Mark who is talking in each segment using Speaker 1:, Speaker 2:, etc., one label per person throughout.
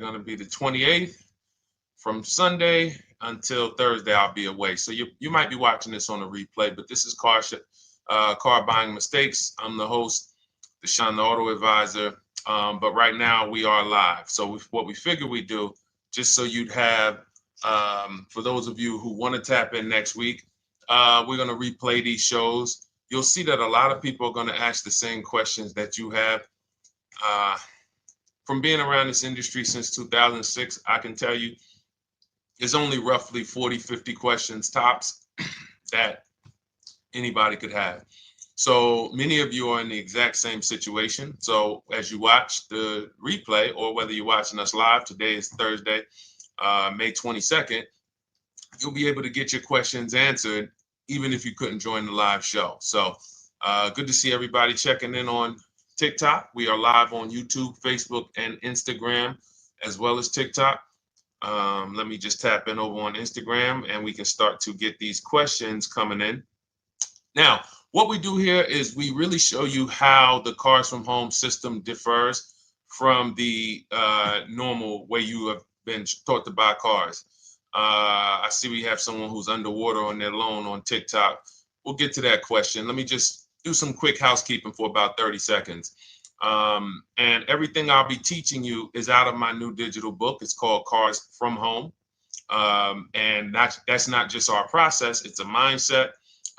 Speaker 1: going to be the 28th. From Sunday until Thursday, I'll be away. So you might be watching this on a replay, but this is Car Buying Mistakes. I'm the host, Deshone the Auto Advisor. But right now we are live. So what we figured we'd do, just so you'd have, for those of you who want to tap in next week, we're going to replay these shows. You'll see that a lot of people are going to ask the same questions that you have. From being around this industry since 2006, I can tell you there's only roughly 40, 50 questions tops that anybody could have. So many of you are in the exact same situation. So as you watch the replay, or whether you're watching us live, today is Thursday, May 22nd, you'll be able to get your questions answered, even if you couldn't join the live show. So good to see everybody checking in on TikTok. We are live on YouTube, Facebook, and Instagram, as well as TikTok. Let me just tap in over on Instagram and we can start to get these questions coming in. Now, what we do here is we really show you how the Cars from Home system differs from the normal way you have been taught to buy cars. I see we have someone who's underwater on their loan on TikTok. We'll get to that question. Let me just do some quick housekeeping for about 30 seconds. And everything I'll be teaching you is out of my new digital book. It's called Cars from Home. And that's not just our process, it's a mindset.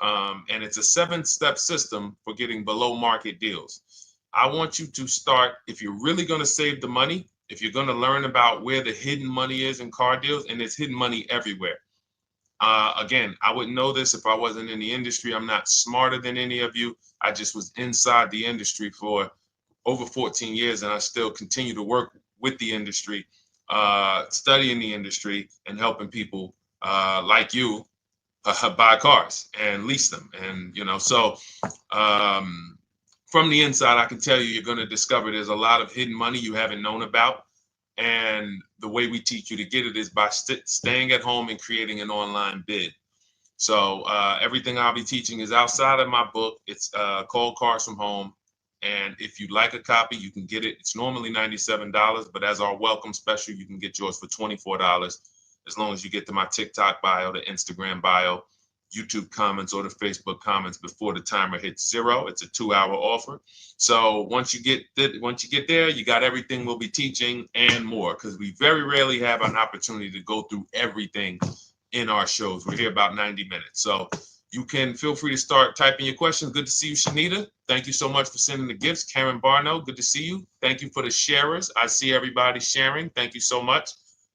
Speaker 1: And it's a 7-step system for getting below market deals. I want you to start, if you're really going to save the money, if you're going to learn about where the hidden money is in car deals, and there's hidden money everywhere. Again, I wouldn't know this if I wasn't in the industry. I'm not smarter than any of you. I just was inside the industry for over 14 years, and I still continue to work with the industry, studying the industry and helping people like you buy cars and lease them. And, so from the inside, I can tell you, you're going to discover there's a lot of hidden money you haven't known about. And the way we teach you to get it is by staying at home and creating an online bid. So everything I'll be teaching is outside of my book. It's called Cars from Home. And if you'd like a copy, you can get it. It's normally $97, but as our welcome special, you can get yours for $24, as long as you get to my TikTok bio, the Instagram bio, YouTube comments, or the Facebook comments before the timer hits 0. It's a 2-hour offer. So once you get there, you got everything we'll be teaching and more, because we very rarely have an opportunity to go through everything in our shows. We're here about 90 minutes. So you can feel free to start typing your questions. Good to see you, Shanita. Thank you so much for sending the gifts. Karen Barno, good to see you. Thank you for the sharers. I see everybody sharing. Thank you so much.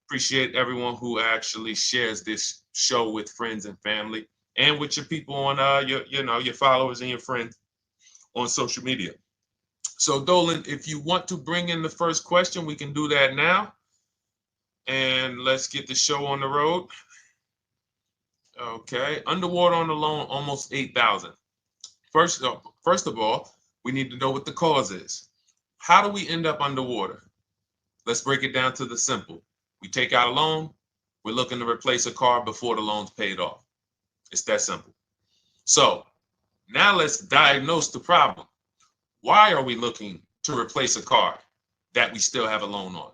Speaker 1: Appreciate everyone who actually shares this show with friends and family, and with your people on your followers and your friends on social media. So Dolan, if you want to bring in the first question, we can do that now. And let's get the show on the road. Okay, underwater on the loan, almost 8,000. First of all, we need to know what the cause is. How do we end up underwater? Let's break it down to the simple. We take out a loan, we're looking to replace a car before the loan's paid off. It's that simple. So now let's diagnose the problem. Why are we looking to replace a car that we still have a loan on?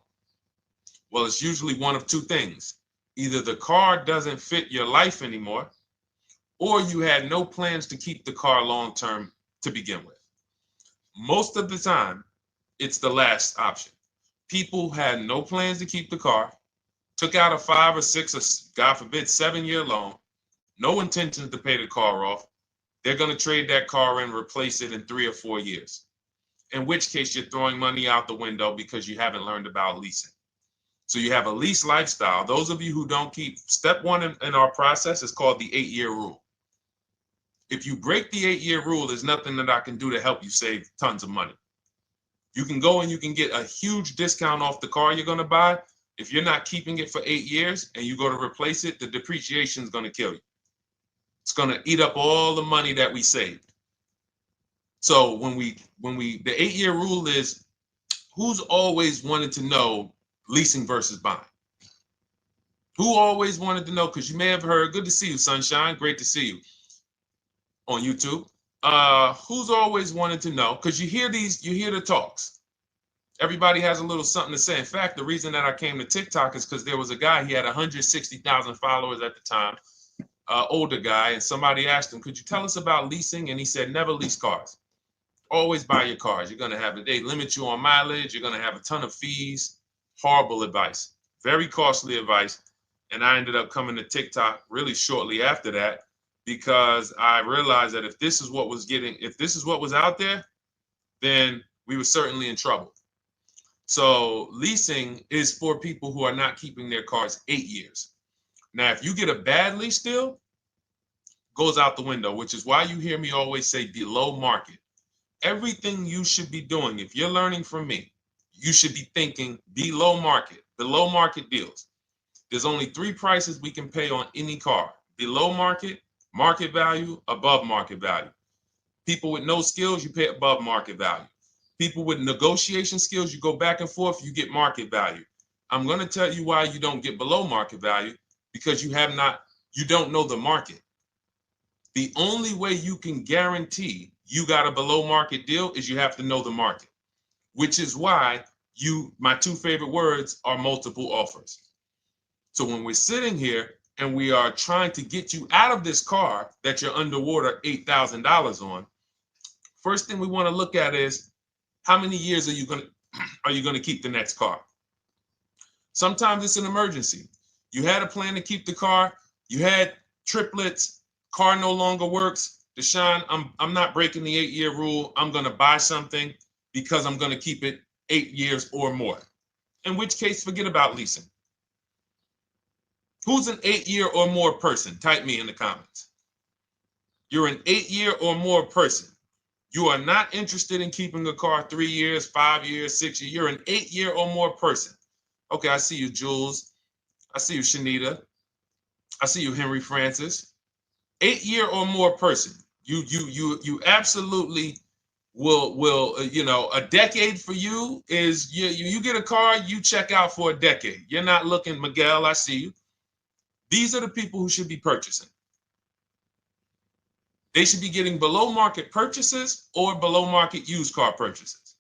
Speaker 1: Well, it's usually one of two things. Either the car doesn't fit your life anymore, or you had no plans to keep the car long-term to begin with. Most of the time, it's the last option. People had no plans to keep the car, took out a 5 or 6 or God forbid 7-year loan, no intentions to pay the car off. They're going to trade that car in, replace it in 3 or 4 years. In which case you're throwing money out the window because you haven't learned about leasing. So you have a lease lifestyle. Those of you who don't keep, step 1 in our process is called the 8-year rule. If you break the 8-year rule, there's nothing that I can do to help you save tons of money. You can go and you can get a huge discount off the car you're going to buy. If you're not keeping it for 8 years and you go to replace it, the depreciation is going to kill you. It's going to eat up all the money that we saved. So the 8-year rule is, who's always wanted to know leasing versus buying? Who always wanted to know? Because you may have heard, good to see you, Sunshine. Great to see you on YouTube. Who's always wanted to know? Because you hear the talks. Everybody has a little something to say. In fact, the reason that I came to TikTok is because there was a guy, he had 160,000 followers at the time, older guy, and somebody asked him, could you tell us about leasing? And he said, never lease cars. Always buy your cars. You're going to have they limit you on mileage. You're going to have a ton of fees. Horrible advice. Very costly advice. And I ended up coming to TikTok really shortly after that because I realized that if this is what was out there, then we were certainly in trouble. So leasing is for people who are not keeping their cars 8 years. Now, if you get a bad lease deal, goes out the window, which is why you hear me always say below market. Everything you should be doing, if you're learning from me, you should be thinking below market deals. There's only 3 prices we can pay on any car: below market, market value, above market value. People with no skills, you pay above market value. People with negotiation skills, you go back and forth, you get market value. I'm going to tell you why you don't get below market value, because you don't know the market. The only way you can guarantee you got a below market deal is you have to know the market, which is why my 2 favorite words are multiple offers. So when we're sitting here and we are trying to get you out of this car that you're underwater $8,000 on, first thing we want to look at is how many years are you going to keep the next car? Sometimes it's an emergency. You had a plan to keep the car, you had triplets, car no longer works. Deshone, I'm not breaking the 8-year rule. I'm going to buy something because I'm going to keep it 8 years or more. In which case, forget about leasing. Who's an 8-year or more person? Type me in the comments. You're an 8-year or more person. You are not interested in keeping a car 3 years, 5 years, 6 years. You're an 8-year or more person. Okay, I see you, Jules. I see you, Shanita. I see you, Henry Francis. 8-year or more person. You absolutely will a decade for you is you get a car, you check out for a decade. You're not looking, Miguel, I see you. These are the people who should be purchasing. They should be getting below market purchases or below market used car purchases,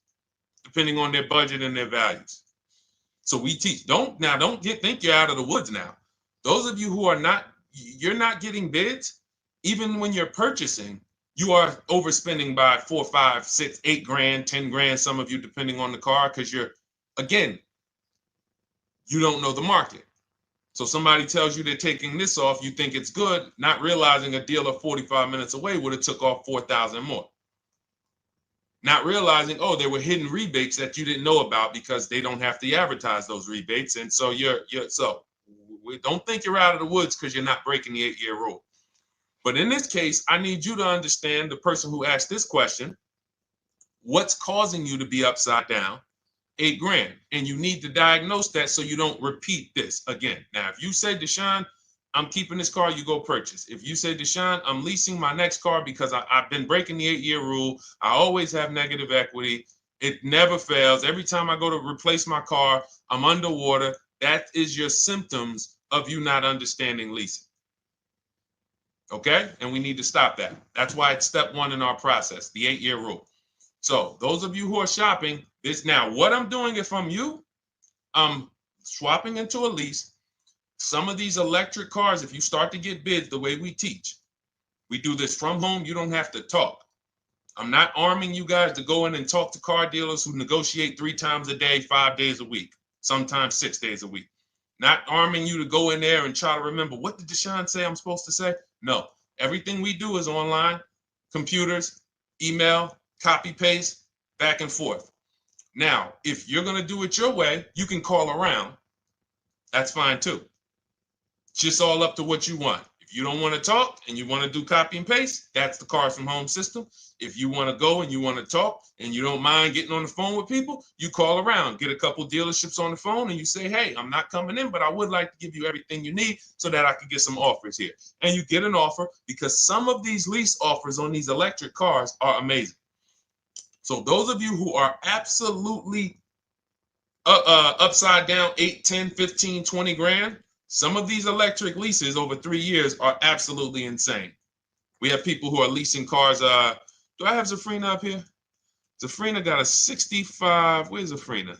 Speaker 1: depending on their budget and their values. So we teach, think you're out of the woods now. Those of you who you're not getting bids, even when you're purchasing, you are overspending by 4, 5, 6, 8 grand, 10 grand, some of you, depending on the car, because you don't know the market. So somebody tells you they're taking this off, you think it's good, not realizing a dealer 45 minutes away would have took off 4,000 more. Not realizing, there were hidden rebates that you didn't know about because they don't have to advertise those rebates. And so we don't think you're out of the woods because you're not breaking the 8-year rule. But in this case, I need you to understand, the person who asked this question, what's causing you to be upside down 8 grand? And you need to diagnose that so you don't repeat this again. Now, if you say, Deshone, I'm keeping this car, you go purchase. If you say, Deshone, I'm leasing my next car because I've been breaking the 8-year rule, I always have negative equity, it never fails. Every time I go to replace my car, I'm underwater. That is your symptoms of you not understanding leasing. Okay? And we need to stop that. That's why it's step 1 in our process, the 8-year rule. So those of you who are shopping this now, what I'm doing, if I'm you, I'm swapping into a lease. Some of these electric cars, if you start to get bids the way we teach, we do this from home. You don't have to talk. I'm not arming you guys to go in and talk to car dealers who negotiate 3 times a day, 5 days a week, sometimes 6 days a week. Not arming you to go in there and try to remember, what did Deshone say I'm supposed to say? No, everything we do is online, computers, email, copy, paste, back and forth. Now, if you're going to do it your way, you can call around. That's fine too. It's just all up to what you want. If you don't want to talk and you want to do copy and paste, that's the Cars from Home system. If you want to go and you want to talk and you don't mind getting on the phone with people, you call around, get a couple dealerships on the phone, and you say, hey, I'm not coming in, but I would like to give you everything you need so that I can get some offers here. And you get an offer, because some of these lease offers on these electric cars are amazing. So those of you who are absolutely upside down 8, 10, 15, 20 grand, some of these electric leases over 3 years are absolutely insane. We have people who are leasing cars. Do I have Zafrina up here? Zafrina got a 65. Where's Zafrina?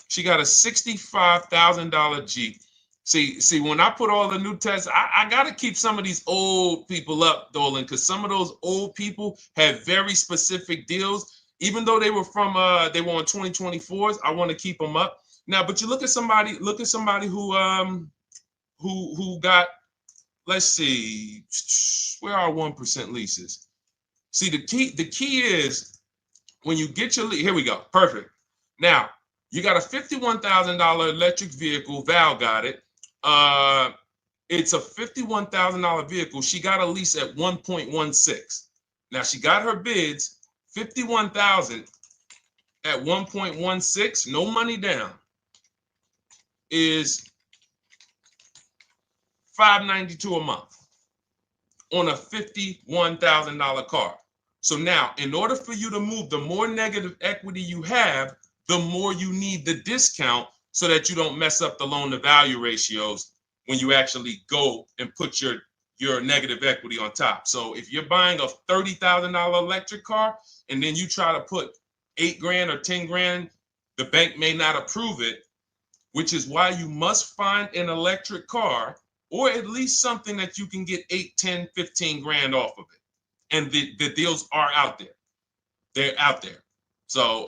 Speaker 1: She got a $65,000 Jeep. See, when I put all the new tests, I got to keep some of these old people up, Dolan, because some of those old people have very specific deals. Even though they were on 2024s, I want to keep them up. Now, but you look at somebody who got, let's see, where are 1% leases? See, the key is when you get your lease, here we go, perfect. Now, you got a $51,000 electric vehicle, Val got it. It's a $51,000 vehicle. She got a lease at 1.16. Now she got her bids, 51,000 at 1.16, no money down, is $592 a month on a $51,000 car. So now, in order for you to move, the more negative equity you have, the more you need the discount so that you don't mess up the loan to value ratios when you actually go and put your negative equity on top. So if you're buying a $30,000 electric car and then you try to put $8,000 or $10,000, the bank may not approve it, which is why you must find an electric car or at least something that you can get 8, 10, 15 grand off of it. And the deals are out there. They're out there. So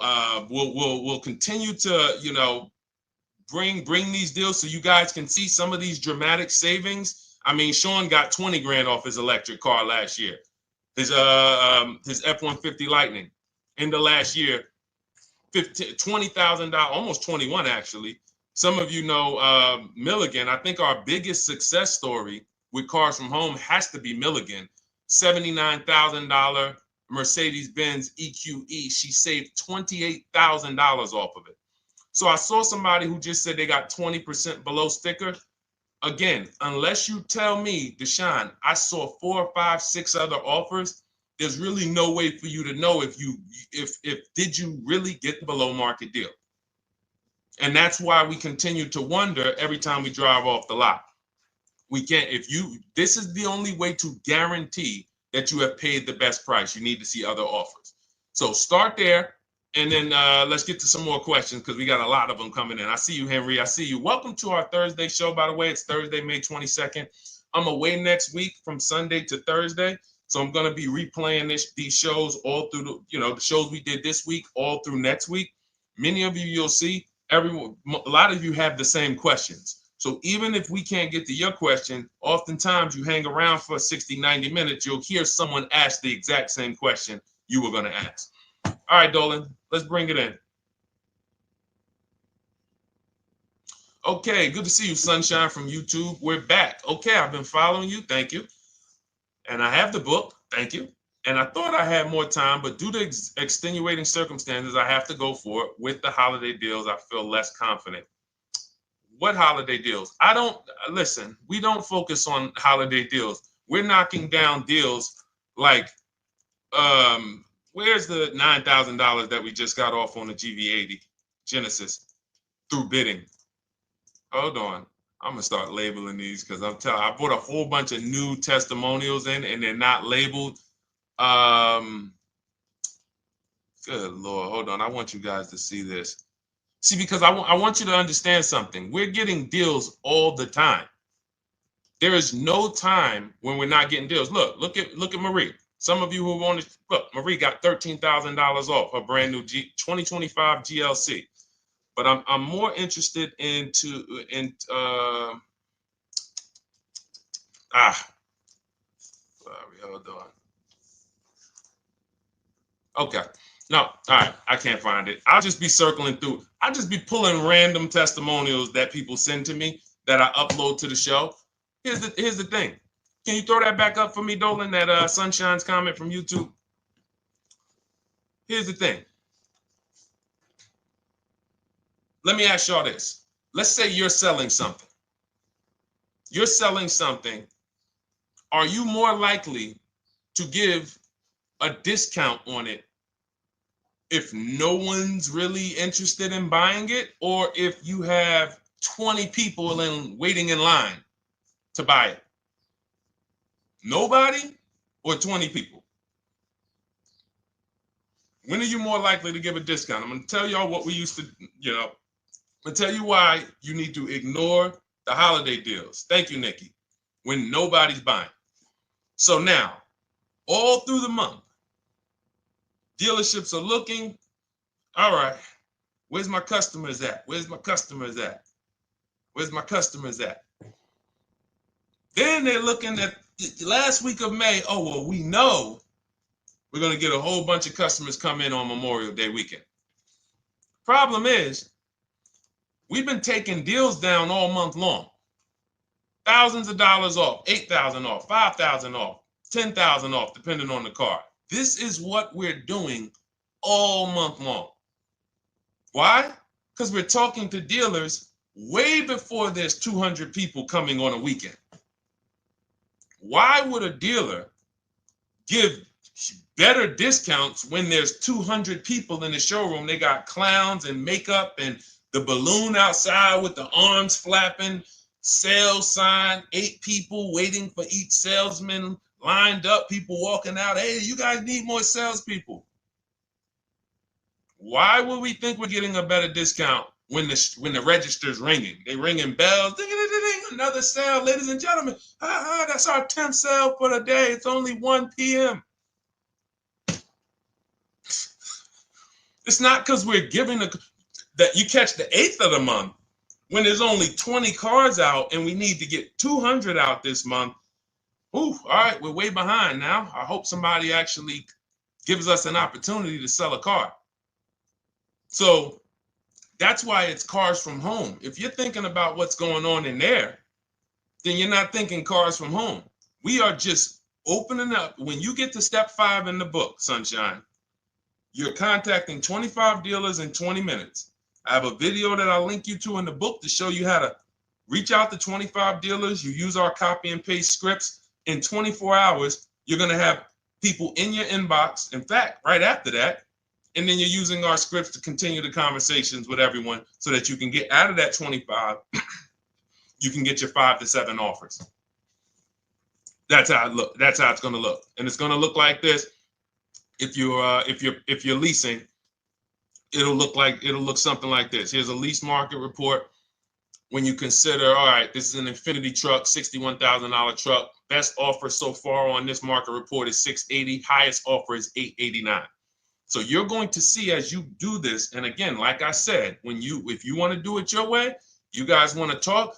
Speaker 1: we'll continue to, bring these deals so you guys can see some of these dramatic savings. I mean, Sean got 20 grand off his electric car last year. His F-150 Lightning in the last year, $20,000, almost 21 actually. Some of you know Milligan. I think our biggest success story with Cars from Home has to be Milligan. $79,000 Mercedes-Benz EQE. She saved $28,000 off of it. So I saw somebody who just said they got 20% below sticker. Again, unless you tell me, Deshone, I saw 4, 5, 6 other offers, there's really no way for you to know if did you really get the below market deal. And that's why we continue to wonder every time we drive off the lot. We can't, this is the only way to guarantee that you have paid the best price. You need to see other offers. So start there. And then let's get to some more questions because we got a lot of them coming in. I see you, Henry. I see you. Welcome to our Thursday show, by the way. It's Thursday, May 22nd. I'm away next week from Sunday to Thursday. So I'm going to be replaying these shows all through, the shows we did this week, all through next week. Many of you, you'll see, a lot of you have the same questions. So even if we can't get to your question, oftentimes you hang around for 60, 90 minutes, you'll hear someone ask the exact same question you were going to ask. All right, Dolan, let's bring it in. Okay, good to see you, Sunshine from YouTube. We're back. Okay, I've been following you. Thank you. And I have the book. Thank you. And I thought I had more time, but due to extenuating circumstances, I have to go for it. With the holiday deals, I feel less confident. What holiday deals? Listen, we don't focus on holiday deals. We're knocking down deals like, where's the $9,000 that we just got off on the GV80 Genesis through bidding? Hold on. I'm going to start labeling these because I bought a whole bunch of new testimonials in and they're not labeled. Good Lord. Hold on. I want you guys to see this. See, because I want you to understand something. We're getting deals all the time. There is no time when we're not getting deals. Look at Marie. Some of you who want to look, Marie got $13,000 off her brand new 2025 GLC. But I'm more interested sorry, hold on. Okay. No, all right, I can't find it. I'll just be circling through. I'll just be pulling random testimonials that people send to me that I upload to the show. Here's the thing. Can you throw that back up for me, Dolan, that Sunshine's comment from YouTube? Here's the thing. Let me ask y'all this. Let's say you're selling something. You're selling something. Are you more likely to give a discount on it if no one's really interested in buying it, or if you have 20 people waiting in line to buy it? Nobody or 20 people? When are you more likely to give a discount? I'm going to tell y'all what we used to, I'm going to tell you why you need to ignore the holiday deals. Thank you, Nikki. When nobody's buying. So now, all through the month, dealerships are looking, all right, where's my customers at? Where's my customers at? Where's my customers at? Then they're looking at the last week of May. Oh, well, we know we're going to get a whole bunch of customers come in on Memorial Day weekend. Problem is, we've been taking deals down all month long. Thousands of dollars off, 8,000 off, 5,000 off, 10,000 off, depending on the car. This is what we're doing all month long. Why? Because we're talking to dealers way before there's 200 people coming on a weekend. Why would a dealer give better discounts when there's 200 people in the showroom? They got clowns and makeup and the balloon outside with the arms flapping, sales sign, 8 people waiting for each salesman lined up, people walking out. Hey, you guys need more salespeople. Why would we think we're getting a better discount when the register's ringing? They ringing bells, ding, ding, ding, ding, another sale, ladies and gentlemen. That's our 10th sale for the day. It's only 1 p.m. It's not because we're giving that you catch the 8th of the month when there's only 20 cars out and we need to get 200 out this month. Ooh, all right, we're way behind now. I hope somebody actually gives us an opportunity to sell a car. So that's why it's cars from home. If you're thinking about what's going on in there, then you're not thinking cars from home. We are just opening up. When you get to step 5 in the book, Sunshine, you're contacting 25 dealers in 20 minutes. I have a video that I'll link you to in the book to show you how to reach out to 25 dealers. You use our copy and paste scripts. In 24 hours, you're going to have people in your inbox. In fact, right after that, and then you're using our scripts to continue the conversations with everyone so that you can get out of that 25, you can get your 5 to 7 offers. That's how it look. That's how it's going to look. And it's going to look like this. If you're leasing, it'll look something like this. Here's a lease market report. When you consider, all right, this is an Infinity truck, $61,000 truck. Best offer so far on this market report is $680. Highest offer is $889. So you're going to see as you do this, and again, like I said, if you want to do it your way, you guys want to talk,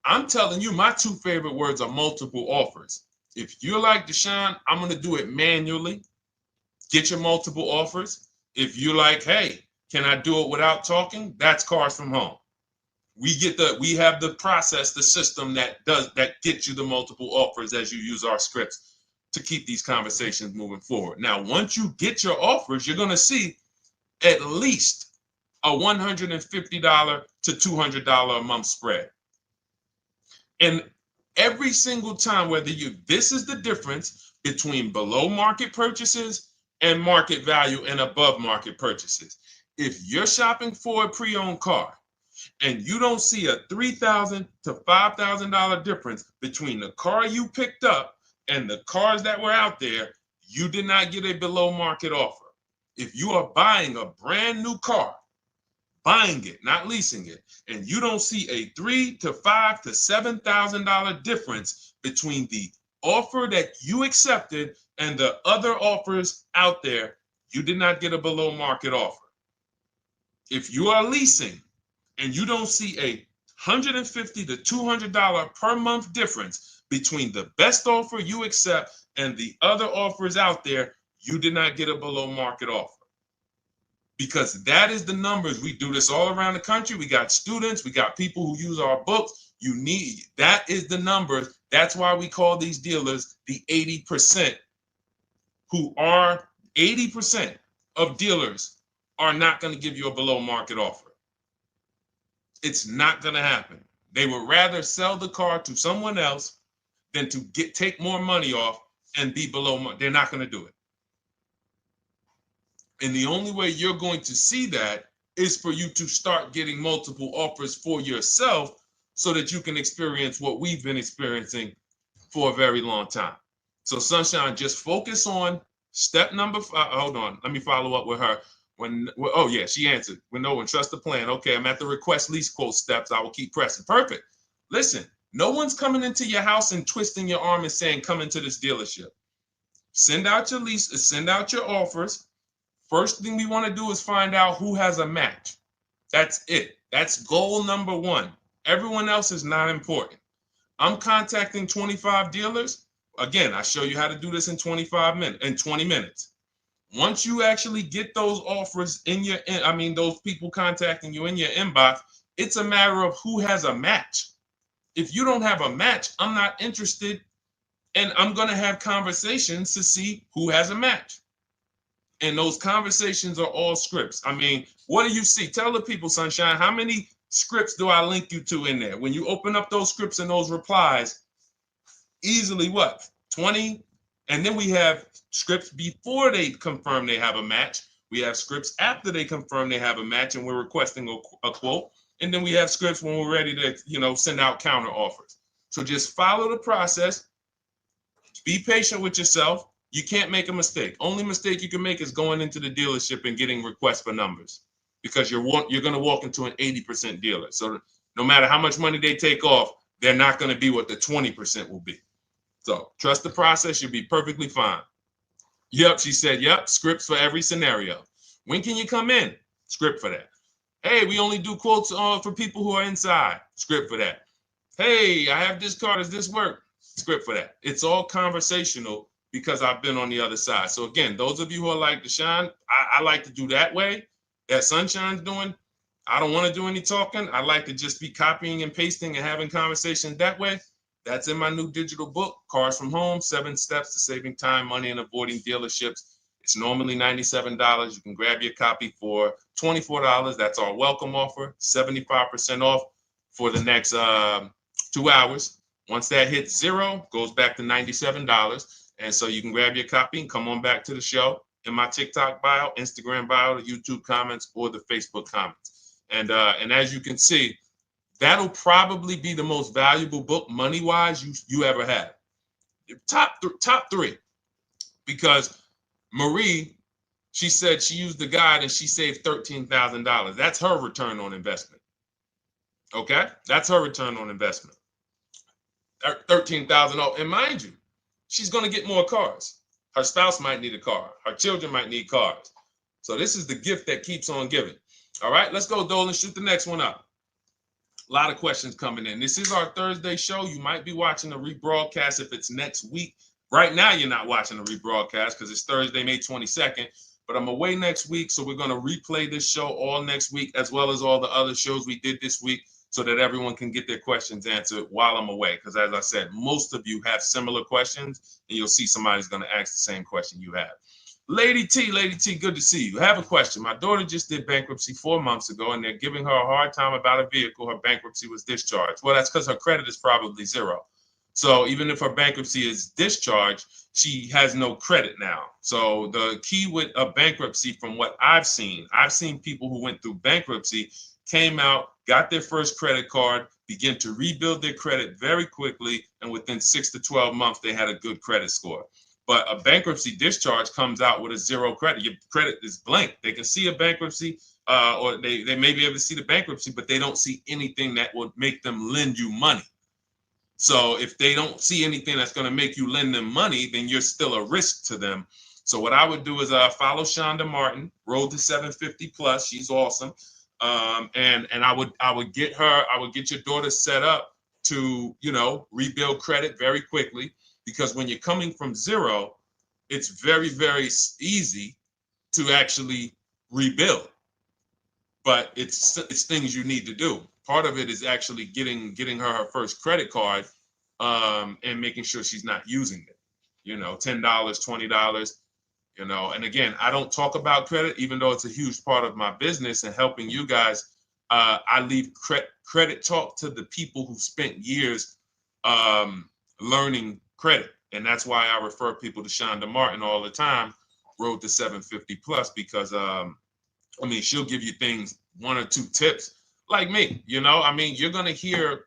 Speaker 1: I'm telling you, my 2 favorite words are multiple offers. If you're like Deshone, I'm going to do it manually. Get your multiple offers. If you're like, hey, can I do it without talking? That's cars from home. We have the process, the system that gets you the multiple offers as you use our scripts to keep these conversations moving forward. Now, once you get your offers, you're going to see at least a $150 to $200 a month spread. And every single time, this is the difference between below market purchases and market value and above market purchases. If you're shopping for a pre-owned car and you don't see a $3,000 to $5,000 difference between the car you picked up and the cars that were out there, you did not get a below market offer. If you are buying a brand new car, buying it, not leasing it, and you don't see a $3,000 to $5,000 to $7,000 difference between the offer that you accepted and the other offers out there, you did not get a below market offer. If you are leasing and you don't see a $150 to $200 per month difference between the best offer you accept and the other offers out there, you did not get a below market offer. Because that is the numbers. We do this all around the country. We got students, we got people who use our books. That is the numbers. That's why we call these dealers the 80%, who are 80% of dealers are not going to give you a below market offer. It's not going to happen. They would rather sell the car to someone else than to take more money off and be below market. They're not going to do it. And the only way you're going to see that is for you to start getting multiple offers for yourself so that you can experience what we've been experiencing for a very long time. So Sunshine, just focus on Step number 5. Hold on. Let me follow up with her. Oh yeah, she answered. When trust the plan. Okay, I'm at the request lease quote steps. I will keep pressing. Perfect. Listen, no one's coming into your house and twisting your arm and saying, come into this dealership. Send out your lease, send out your offers. First thing we want to do is find out who has a match. That's it. That's goal number 1. Everyone else is not important. I'm contacting 25 dealers. Again, I show you how to do this in 20 minutes. Once you actually get those offers those people contacting you in your inbox, it's a matter of who has a match. If you don't have a match, I'm not interested, and I'm going to have conversations to see who has a match. And those conversations are all scripts. I mean, what do you see? Tell the people, Sunshine, how many scripts do I link you to in there? When you open up those scripts and those replies, easily what? 20? And then we have scripts before they confirm they have a match. We have scripts after they confirm they have a match and we're requesting a quote. And then we have scripts when we're ready to, send out counter offers. So just follow the process. Be patient with yourself. You can't make a mistake. Only mistake you can make is going into the dealership and getting requests for numbers, because you're going to walk into an 80% dealer. So no matter how much money they take off, they're not going to be what the 20% will be. So trust the process. You'll be perfectly fine. Yep, she said, yep, scripts for every scenario. When can you come in? Script for that. Hey, we only do quotes for people who are inside. Script for that. Hey, I have this car. Does this work? Script for that. It's all conversational because I've been on the other side. So again, those of you who are like Deshone, I like to do that way, that Sunshine's doing. I don't want to do any talking. I like to just be copying and pasting and having conversations that way. That's in my new digital book, Cars from Home, 7 Steps to Saving Time, Money, and Avoiding Dealerships. It's normally $97. You can grab your copy for $24. That's our welcome offer, 75% off for the next 2 hours. Once that hits 0, goes back to $97. And so you can grab your copy and come on back to the show in my TikTok bio, Instagram bio, the YouTube comments, or the Facebook comments. And as you can see, that'll probably be the most valuable book money-wise you ever had. Top 3. Because Marie, she said she used the guide and she saved $13,000. That's her return on investment. Okay? That's her return on investment. $13,000. And mind you, she's going to get more cars. Her spouse might need a car. Her children might need cars. So this is the gift that keeps on giving. All right, let's go, Dolan. Shoot the next one up. A lot of questions coming in. This is our Thursday show. You might be watching the rebroadcast if it's next week. Right now, you're not watching the rebroadcast because it's Thursday, May 22nd. But I'm away next week, so we're going to replay this show all next week, as well as all the other shows we did this week, so that everyone can get their questions answered while I'm away. Because as I said, most of you have similar questions, and you'll see somebody's going to ask the same question you have. Lady T, good to see you. I have a question. My daughter just did bankruptcy 4 months ago, and they're giving her a hard time about a vehicle. Her bankruptcy was discharged. Well, that's because her credit is probably 0. So even if her bankruptcy is discharged, she has no credit now. So the key with a bankruptcy, from what I've seen people who went through bankruptcy, came out, got their first credit card, began to rebuild their credit very quickly, and within 6 to 12 months, they had a good credit score. But a bankruptcy discharge comes out with a 0 credit. Your credit is blank. They can see a bankruptcy, or they may be able to see the bankruptcy, but they don't see anything that would make them lend you money. So if they don't see anything that's going to make you lend them money, then you're still a risk to them. So what I would do is follow Shonda Martin, Road to 750 Plus. She's awesome. And I would get your daughter set up to, rebuild credit very quickly, because when you're coming from 0, it's very, very easy to actually rebuild. But it's things you need to do. Part of it is actually getting her first credit card, and making sure she's not using it. $10, $20. And again, I don't talk about credit, even though it's a huge part of my business and helping you guys. I leave credit talk to the people who spent years learning credit. And that's why I refer people to Shonda Martin all the time, Road to 750 Plus, because she'll give you things, 1 or 2 tips, like me. You're going to hear,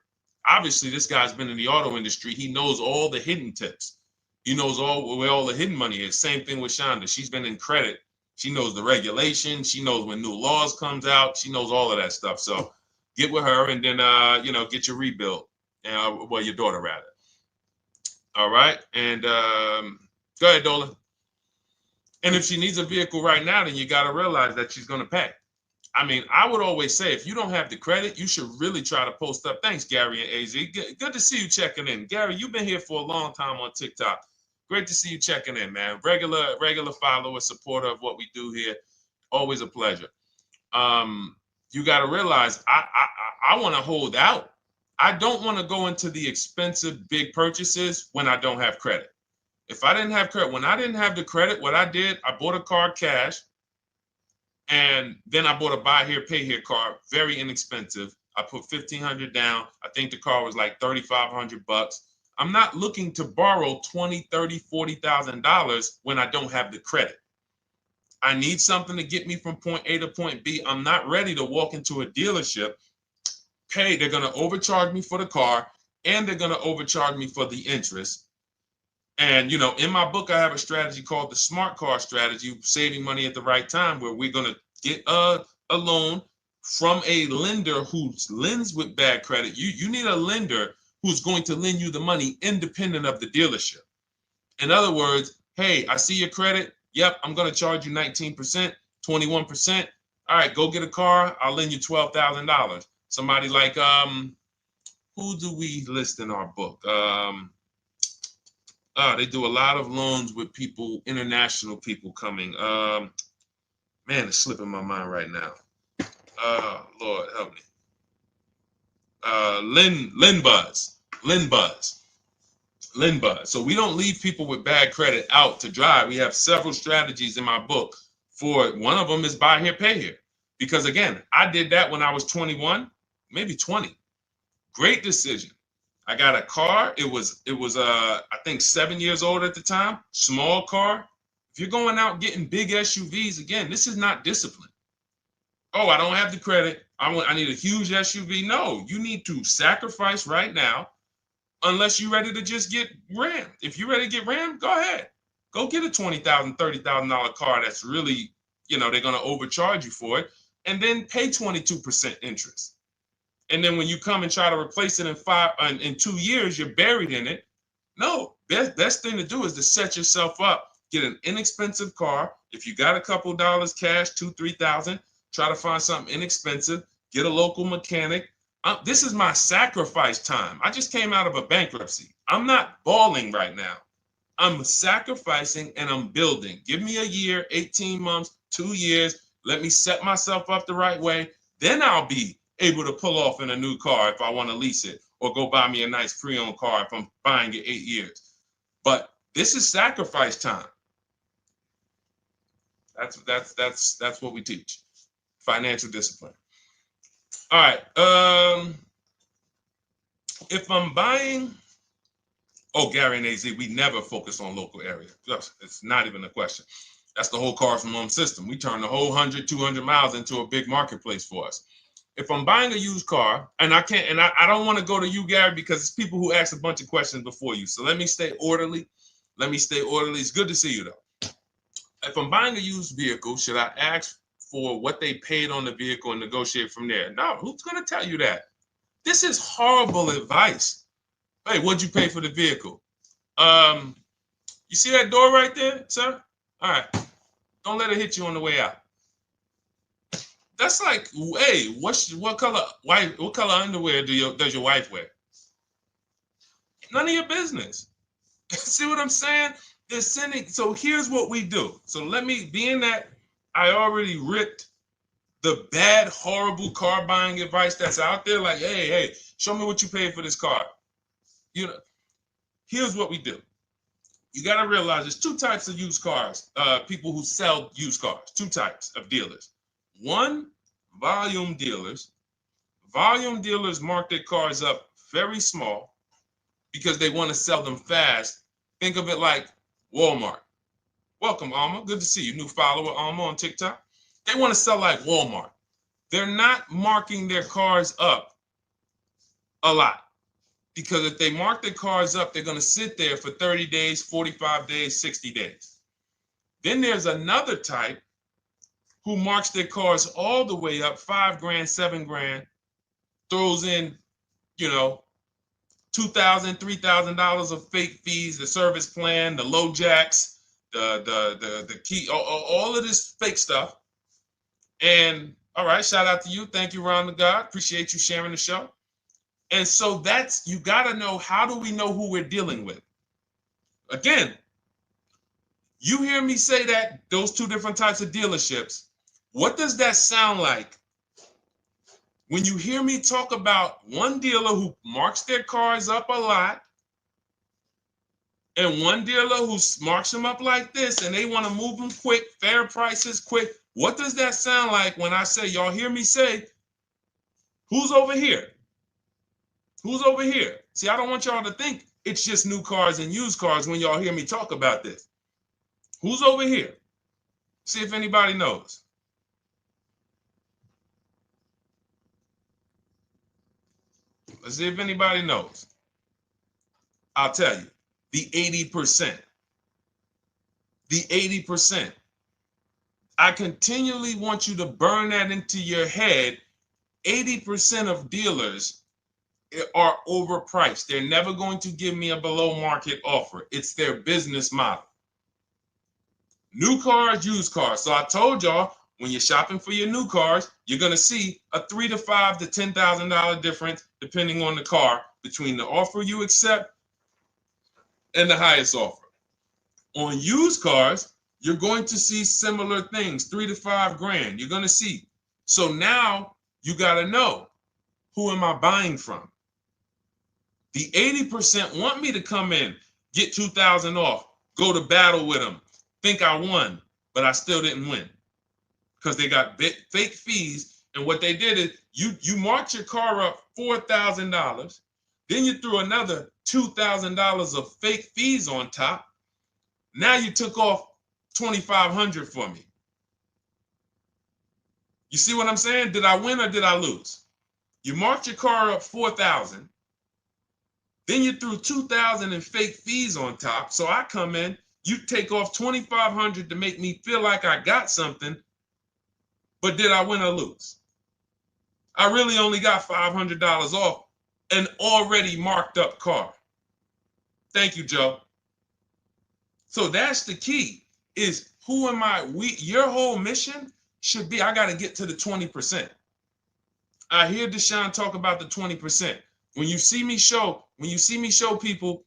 Speaker 1: obviously, this guy's been in the auto industry. He knows all the hidden tips, He knows where all the hidden money is. Same thing with Shonda. She's been in credit. She knows the regulation. She knows when new laws comes out. She knows all of that stuff. So get with her and then, get your rebuild. Well, your daughter rather. All right. And go ahead, Dolan. And if she needs a vehicle right now, then you got to realize that she's going to pay. I mean, I would always say if you don't have the credit, you should really try to post up. Thanks, Gary and AZ. Good to see you checking in. Gary, you've been here for a long time on TikTok. Great to see you checking in, man. Regular follower, supporter of what we do here. Always a pleasure. You got to realize I want to hold out. I don't want to go into the expensive big purchases when I don't have credit. If I didn't have credit, when I didn't have the credit, what I did, I bought a car cash, and then I bought a buy here, pay here card, very inexpensive. I put $1,500 down. I think the car was like $3,500. I'm not looking to borrow $20,000, $30,000, $40,000 when I don't have the credit. I need something to get me from point A to point B. I'm not ready to walk into a dealership, pay. They're going to overcharge me for the car, and they're going to overcharge me for the interest. And, in my book, I have a strategy called the smart car strategy, saving money at the right time, where we're going to get a loan from a lender who lends with bad credit. You need a lender who's going to lend you the money independent of the dealership. In other words, hey, I see your credit. Yep, I'm going to charge you 19%, 21%. All right, go get a car. I'll lend you $12,000. Somebody like, who do we list in our book? They do a lot of loans with people, international people coming. Man, it's slipping my mind right now. Lord help me. Linbuzz. So we don't leave people with bad credit out to dry. We have several strategies in my book for it. One of them is buy here, pay here. Because again, I did that when I was 21, maybe 20. Great decision. I got a car. It was I think 7 years old at the time. Small car. If you're going out getting big SUVs, again, this is not discipline. Oh, I don't have the credit. I need a huge SUV. No, you need to sacrifice right now, unless you're ready to just get rammed. If you're ready to get rammed, go ahead. Go get a $20,000, $30,000 car that's really, they're going to overcharge you for it, and then pay 22% interest. And then when you come and try to replace it in 2 years, you're buried in it. No, best thing to do is to set yourself up. Get an inexpensive car. If you got a couple dollars cash, $2,000, $3,000, try to find something inexpensive. Get a local mechanic. This is my sacrifice time. I just came out of a bankruptcy. I'm not balling right now. I'm sacrificing and I'm building. Give me a year, 18 months, 2 years. Let me set myself up the right way. Then I'll be able to pull off in a new car if I want to lease it, or go buy me a nice pre-owned car if I'm buying it 8 years. But this is sacrifice time. That's what we teach. Financial discipline. All right. If I'm buying, Gary and AZ, we never focus on local area. It's not even a question. That's the whole car from home system. We turn the whole 100, 200 miles into a big marketplace for us. If I'm buying a used car, and I can't, and I don't want to go to you, Gary, because it's people who ask a bunch of questions before you. So let me stay orderly. It's good to see you, though. If I'm buying a used vehicle, should I ask for what they paid on the vehicle and negotiate from there? No, who's going to tell you that? This is horrible advice. Hey, what'd you pay for the vehicle? You see that door right there, sir? All right. Don't let it hit you on the way out. That's like, hey, what color underwear does your wife wear? None of your business. See what I'm saying? They're sending. So here's what we do. So let me, being that I already ripped the bad, horrible car buying advice that's out there, like, hey, show me what you paid for this car. Here's what we do. You got to realize there's two types of used cars, people who sell used cars, two types of dealers. One, volume dealers. Volume dealers mark their cars up very small because they want to sell them fast. Think of it like Walmart. Welcome, Alma. Good to see you. New follower, Alma, on TikTok. They want to sell like Walmart. They're not marking their cars up a lot. Because if they mark their cars up, they're going to sit there for 30 days, 45 days, 60 days. Then there's another type who marks their cars all the way up, 5 grand, 7 grand, throws in, you know, $2,000, $3,000 of fake fees, the service plan, the low jacks, the key, all of this fake stuff. And all right, shout out to you. Thank you, Ron the God. Appreciate you sharing the show. And so that's, you got to know, how do we know who we're dealing with? Again, you hear me say that, those two different types of dealerships. What does that sound like when you hear me talk about one dealer who marks their cars up a lot and one dealer who marks them up like this and they want to move them quick, fair prices, quick? What does that sound like when I say, y'all hear me say, who's over here? Who's over here? See, I don't want y'all to think it's just new cars and used cars when y'all hear me talk about this. Who's over here? See if anybody knows. Let's see if anybody knows. I'll tell you, the 80%. The 80%. I continually want you to burn that into your head. 80% of dealers are overpriced. They're never going to give me a below market offer. It's their business model. New cars, used cars. So I told y'all, when you're shopping for your new cars, you're going to see a $3,000 to $5,000 to $10,000 difference, depending on the car, between the offer you accept and the highest offer. On used cars, you're going to see similar things, 3 to 5 grand. You're going to see. So now you got to know, who am I buying from? The 80% want me to come in, get 2,000 off, go to battle with them, think I won, but I still didn't win because they got fake fees. And what they did is you marked your car up $4,000, then you threw another $2,000 of fake fees on top. Now you took off $2,500 for me. You see what I'm saying? Did I win or did I lose? You marked your car up $4,000. Then you threw $2,000 in fake fees on top. So I come in, you take off $2,500 to make me feel like I got something. But did I win or lose? I really only got $500 off an already marked up car. Thank you, Joe. So that's the key, is who am I? Your whole mission should be, I got to get to the 20%. I hear Deshone talk about the 20%. When you see me show people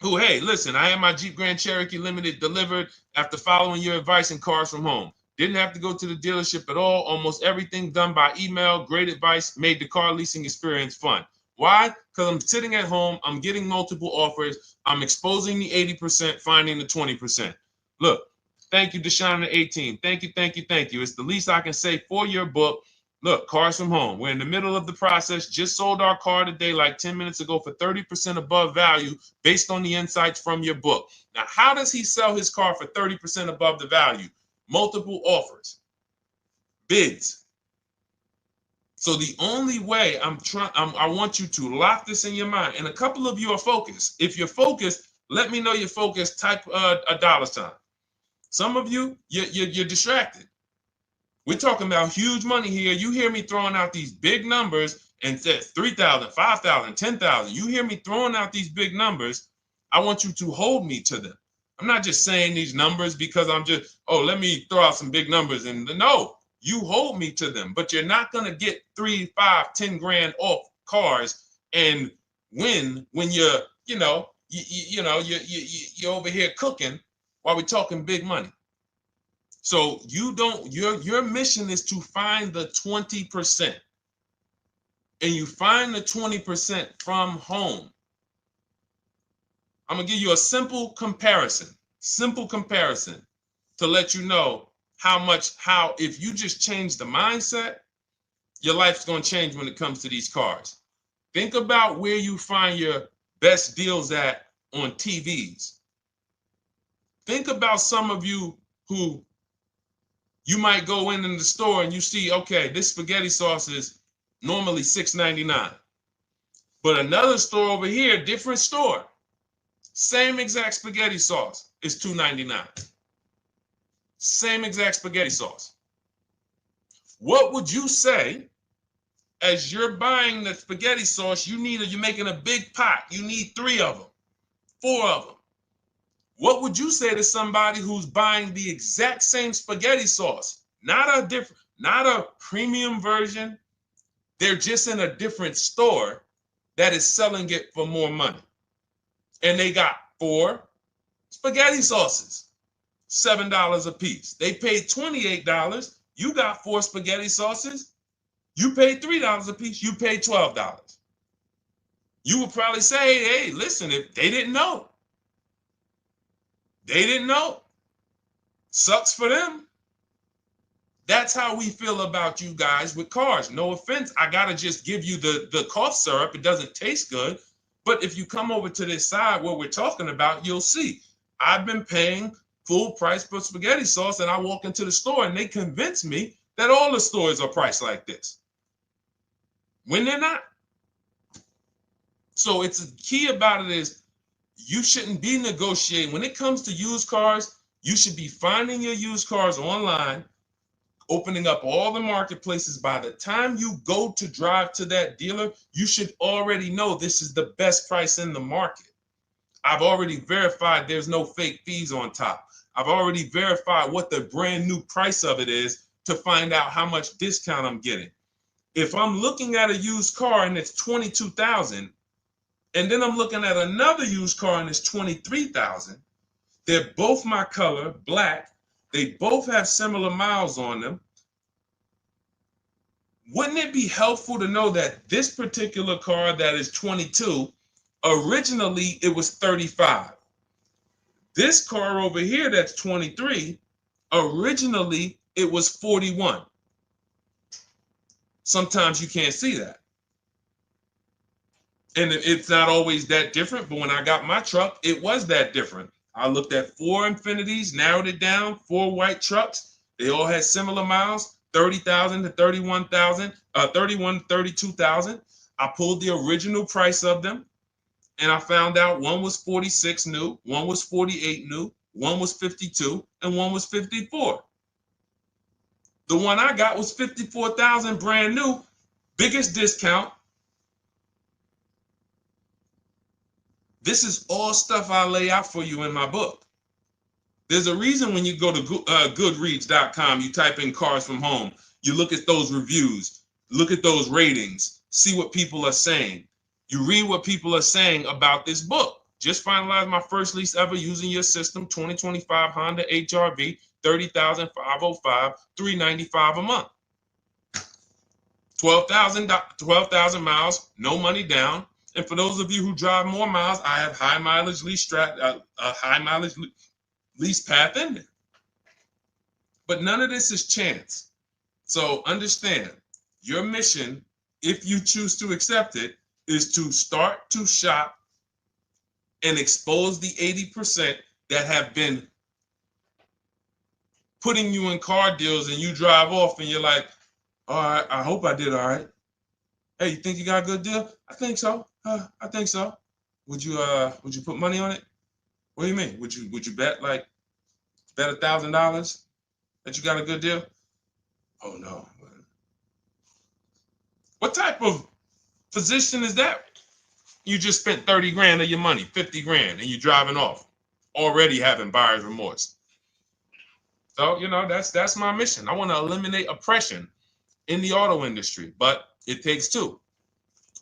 Speaker 1: who, hey, listen, I had my Jeep Grand Cherokee Limited delivered after following your advice and cars from home. Didn't have to go to the dealership at all. Almost everything done by email. Great advice. Made the car leasing experience fun. Why? Because I'm sitting at home. I'm getting multiple offers. I'm exposing the 80%, finding the 20%. Look, thank you, Deshone the 18. Thank you, thank you, thank you. It's the least I can say for your book. Look, cars from home. We're in the middle of the process. Just sold our car today, like 10 minutes ago, for 30% above value based on the insights from your book. Now, how does he sell his car for 30% above the value? Multiple offers, bids. So the only way I want you to lock this in your mind. And a couple of you are focused. If you're focused, let me know you're focused. Type a $sign. Some of you, you're distracted. We're talking about huge money here. You hear me throwing out these big numbers and said 3,000, 5,000, 10,000. You hear me throwing out these big numbers. I want you to hold me to them. I'm not just saying these numbers because I'm just, let me throw out some big numbers. And no, you hold me to them, but you're not going to get 3, 5, 10 grand off cars and win when you're over here cooking while we're talking big money. So your mission is to find the 20%. And you find the 20% from home. I'm going to give you a simple comparison to let you know how if you just change the mindset, your life's going to change when it comes to these cars. Think about where you find your best deals at on TVs. Think about some of you who you might go in the store and you see, okay, this spaghetti sauce is normally $6.99. But another store over here, different store, same exact spaghetti sauce is $2.99. Same exact spaghetti sauce. What would you say as you're buying the spaghetti sauce? You're making a big pot. You need 3 of them, 4 of them. What would you say to somebody who's buying the exact same spaghetti sauce? Not a premium version. They're just in a different store that is selling it for more money. And they got 4 spaghetti sauces, $7 a piece. They paid $28. You got 4 spaghetti sauces. You paid $3 a piece. You paid $12. You would probably say, hey, listen, if they didn't know. They didn't know. Sucks for them. That's how we feel about you guys with cars. No offense. I got to just give you the cough syrup. It doesn't taste good. But if you come over to this side where we're talking about, you'll see. I've been paying full price for spaghetti sauce, and I walk into the store and they convince me that all the stores are priced like this, when they're not. So it's the key about it is you shouldn't be negotiating. When it comes to used cars, you should be finding your used cars online, opening up all the marketplaces. By the time you go to drive to that dealer, you should already know this is the best price in the market. I've already verified there's no fake fees on top. I've already verified what the brand new price of it is to find out how much discount I'm getting. If I'm looking at a used car and it's $22,000, and then I'm looking at another used car and it's $23,000, they're both my color, black. They both have similar miles on them. Wouldn't it be helpful to know that this particular car that is 22, originally it was 35. This car over here that's 23, originally it was 41. Sometimes you can't see that. And it's not always that different, but when I got my truck, it was that different. I looked at 4 Infinities, narrowed it down, 4 white trucks. They all had similar miles, 30,000 to 31,000, 31 to 32,000. I pulled the original price of them, and I found out one was 46 new, one was 48 new, one was 52, and one was 54. The one I got was 54,000 brand new, biggest discount. This is all stuff I lay out for you in my book. There's a reason when you go to Goodreads.com, you type in cars from home, you look at those reviews, look at those ratings, see what people are saying. You read what people are saying about this book. Just finalized my first lease ever using your system, 2025 Honda HR-V, 30,505, $395 a month. 12,000 miles, no money down. And for those of you who drive more miles, I have high mileage lease lease path in there. But none of this is chance. So understand, your mission, if you choose to accept it, is to start to shop and expose the 80% that have been putting you in car deals, and you drive off and you're like, all right, I hope I did all right. Hey, you think you got a good deal? I think so. I think so. Would you put money on it? What do you mean? Would you bet $1,000 that you got a good deal? Oh no. What type of position is that? You just spent 30 grand of your money, 50 grand, and you're driving off, already having buyer's remorse. So, that's my mission. I want to eliminate oppression in the auto industry, but it takes two.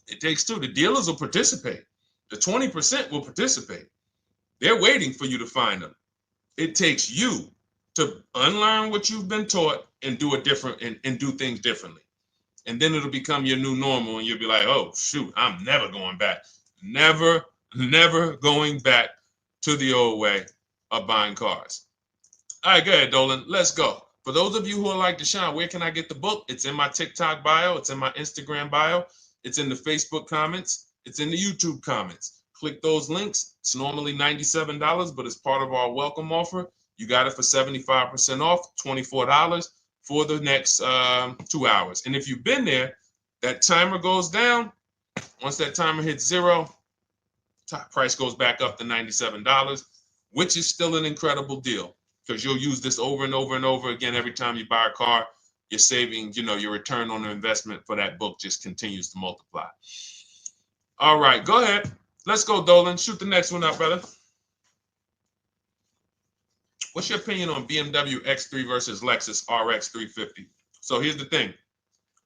Speaker 1: It takes two. The dealers will participate. The 20% will participate. They're waiting for you to find them. It takes you to unlearn what you've been taught and do it different and do things differently. And then it'll become your new normal, and you'll be like, oh, shoot, I'm never going back. Never going back to the old way of buying cars. All right, go ahead, Dolan. Let's go. For those of you who are like Deshone, where can I get the book? It's in my TikTok bio. It's in my Instagram bio. It's in the Facebook comments. It's in the YouTube comments. Click those links. It's normally $97, but it's part of our welcome offer. You got it for 75% off, $24 for the next 2 hours. And if you've been there, that timer goes down, Once that timer hits 0, price goes back up to $97, which is still an incredible deal because you'll use this over and over and over again every time you buy a car. You're saving, your return on the investment for that book just continues to multiply. All right, go ahead. Let's go, Dolan. Shoot the next one up, brother. What's your opinion on BMW X3 versus Lexus RX 350? So here's the thing.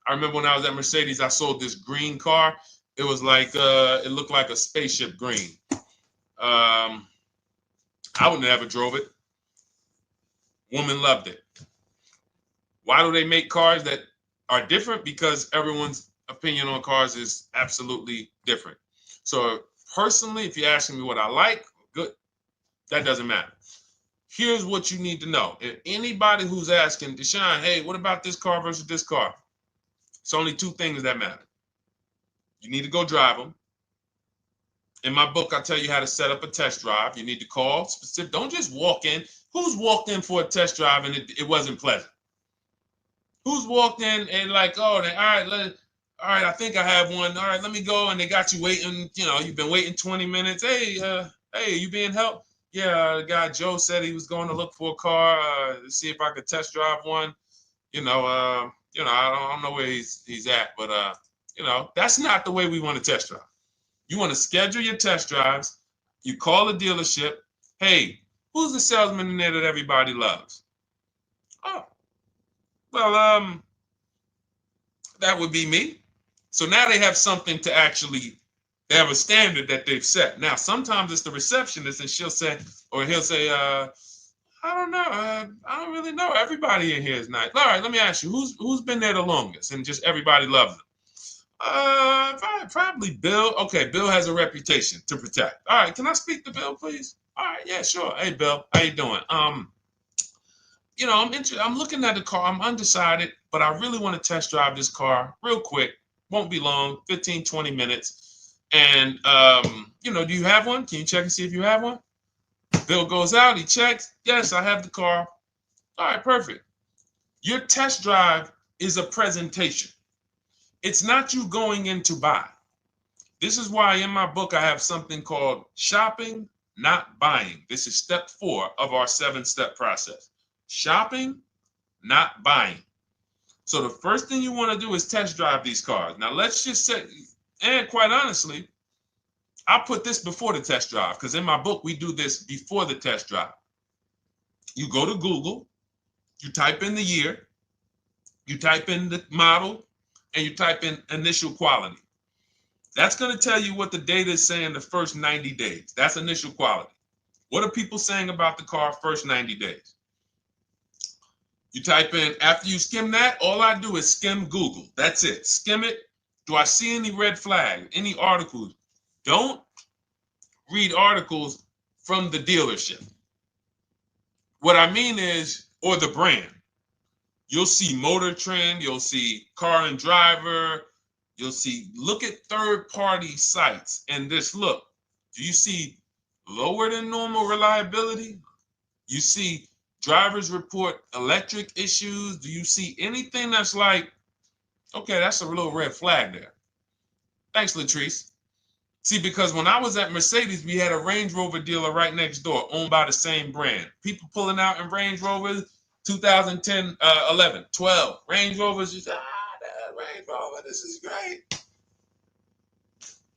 Speaker 1: I remember when I was at Mercedes, I sold this green car. It was like, it looked like a spaceship green. I would never drove it. Woman loved it. Why do they make cars that are different? Because everyone's opinion on cars is absolutely different. So personally, if you're asking me what I like, good, that doesn't matter. Here's what you need to know. If anybody who's asking, Deshone, hey, what about this car versus this car? It's only two things that matter. You need to go drive them. In my book, I tell you how to set up a test drive. You need to call specific. Don't just walk in. Who's walked in for a test drive and it wasn't pleasant? Who's walked in and like, oh, all right, I think I have one. All right, let me go. And they got you waiting. You've been waiting 20 minutes. Hey, you being helped? Yeah, the guy Joe said he was going to look for a car to see if I could test drive one. I don't know where he's at, but that's not the way we want to test drive. You want to schedule your test drives. You call the dealership. Hey, who's the salesman in there that everybody loves? Oh, well, that would be me. So now they have something to actually, they have a standard that they've set. Now, sometimes it's the receptionist and he'll say, I don't know. I don't really know. Everybody in here is nice. All right, let me ask you, who's been there the longest? And just everybody loves them. Probably Bill. Okay, Bill has a reputation to protect. All right, can I speak to Bill, please? All right, yeah, sure. Hey, Bill, how you doing? I'm looking at the car. I'm undecided, but I really want to test drive this car real quick. Won't be long, 15, 20 minutes. And do you have one? Can you check and see if you have one? Bill goes out, he checks. Yes, I have the car. All right, perfect. Your test drive is a presentation. It's not you going in to buy. This is why in my book I have something called shopping, not buying. This is step 4 of our 7-step process. Shopping, not buying. So the first thing you want to do is test drive these cars. Now let's just say, and quite honestly, I put this before the test drive because in my book we do this before the test drive. You go to Google, you type in the year, you type in the model, and you type in initial quality. That's going to tell you what the data is saying the first 90 days. That's initial quality. What are people saying about the car first 90 days? You type in, after you skim that, all I do is skim Google. That's it. Skim it. Do I see any red flags, any articles? Don't read articles from the dealership. What I mean is, or the brand. You'll see Motor Trend, you'll see Car and Driver, look at third-party sites and just look. Do you see lower than normal reliability? You see drivers report electric issues? Do you see anything that's like, okay, that's a little red flag there? Thanks, Latrice. See, because when I was at Mercedes, we had a Range Rover dealer right next door owned by the same brand. People pulling out in Range Rovers, 2010, 11, 12. Range Rovers, just, that Range Rover, this is great.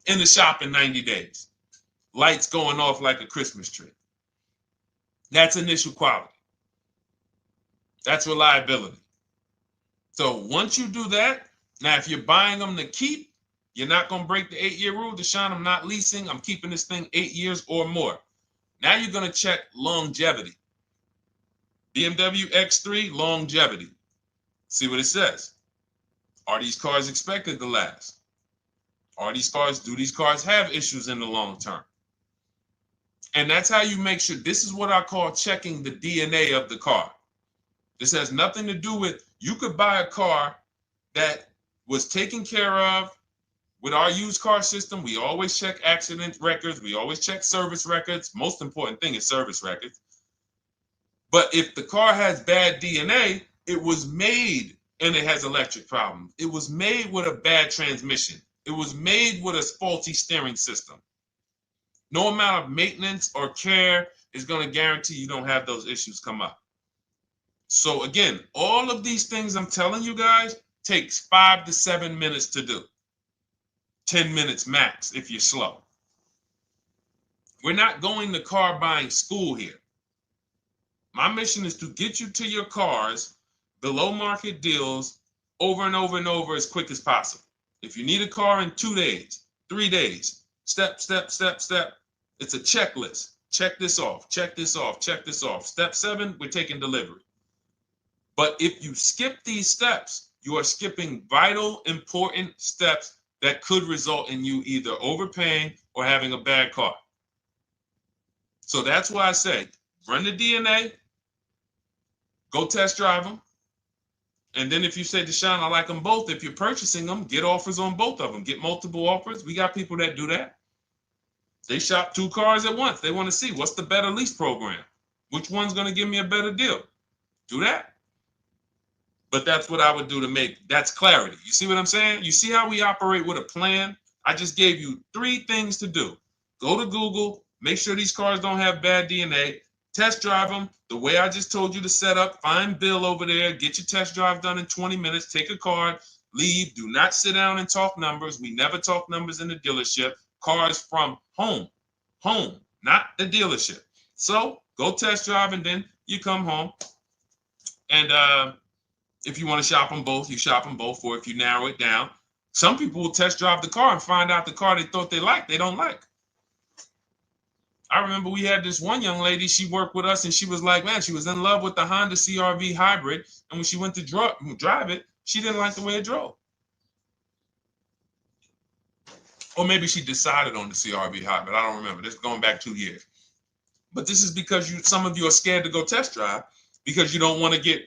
Speaker 1: In the shop in 90 days. Lights going off like a Christmas tree. That's initial quality. That's reliability. So once you do that, now if you're buying them to keep, you're not going to break the 8-year rule. Deshone, I'm not leasing. I'm keeping this thing 8 years or more. Now you're going to check longevity. BMW X3, longevity. See what it says. Are these cars expected to last? Do these cars have issues in the long term? And that's how you make sure. This is what I call checking the DNA of the car. This has nothing to do with, you could buy a car that was taken care of with our used car system. We always check accident records. We always check service records. Most important thing is service records. But if the car has bad DNA, it was made and it has electric problems. It was made with a bad transmission. It was made with a faulty steering system. No amount of maintenance or care is going to guarantee you don't have those issues come up. So again, all of these things I'm telling you guys takes 5 to 7 minutes to do. 10 minutes max if you're slow. We're not going to car buying school here. My mission is to get you to your cars below market deals over and over and over as quick as possible. If you need a car in 2 days, 3 days, step, step, step, step. It's a checklist. Check this off, check this off, check this off. Step 7, we're taking delivery. But if you skip these steps, you are skipping vital, important steps that could result in you either overpaying or having a bad car. So that's why I say, run the DNA, go test drive them. And then if you say, Deshone, I like them both, if you're purchasing them, get offers on both of them. Get multiple offers. We got people that do that. They shop 2 cars at once. They want to see what's the better lease program. Which one's going to give me a better deal? Do that. But that's what I would do to make, that's clarity. You see what I'm saying? You see how we operate with a plan? I just gave you 3 things to do. Go to Google, make sure these cars don't have bad DNA, test drive them the way I just told you to set up, find Bill over there, get your test drive done in 20 minutes, take a card, leave, do not sit down and talk numbers. We never talk numbers in the dealership. Cars from home, not the dealership. So go test drive and then you come home. And if you want to shop them both, you shop them both. Or if you narrow it down, some people will test drive the car and find out the car they thought they liked, they don't like. I remember we had this one young lady, she worked with us and she was like, man, she was in love with the Honda CR-V hybrid. And when she went to drive it, she didn't like the way it drove. Or maybe she decided on the CR-V hybrid. I don't remember. This is going back 2 years. But this is because some of you are scared to go test drive because you don't want to get,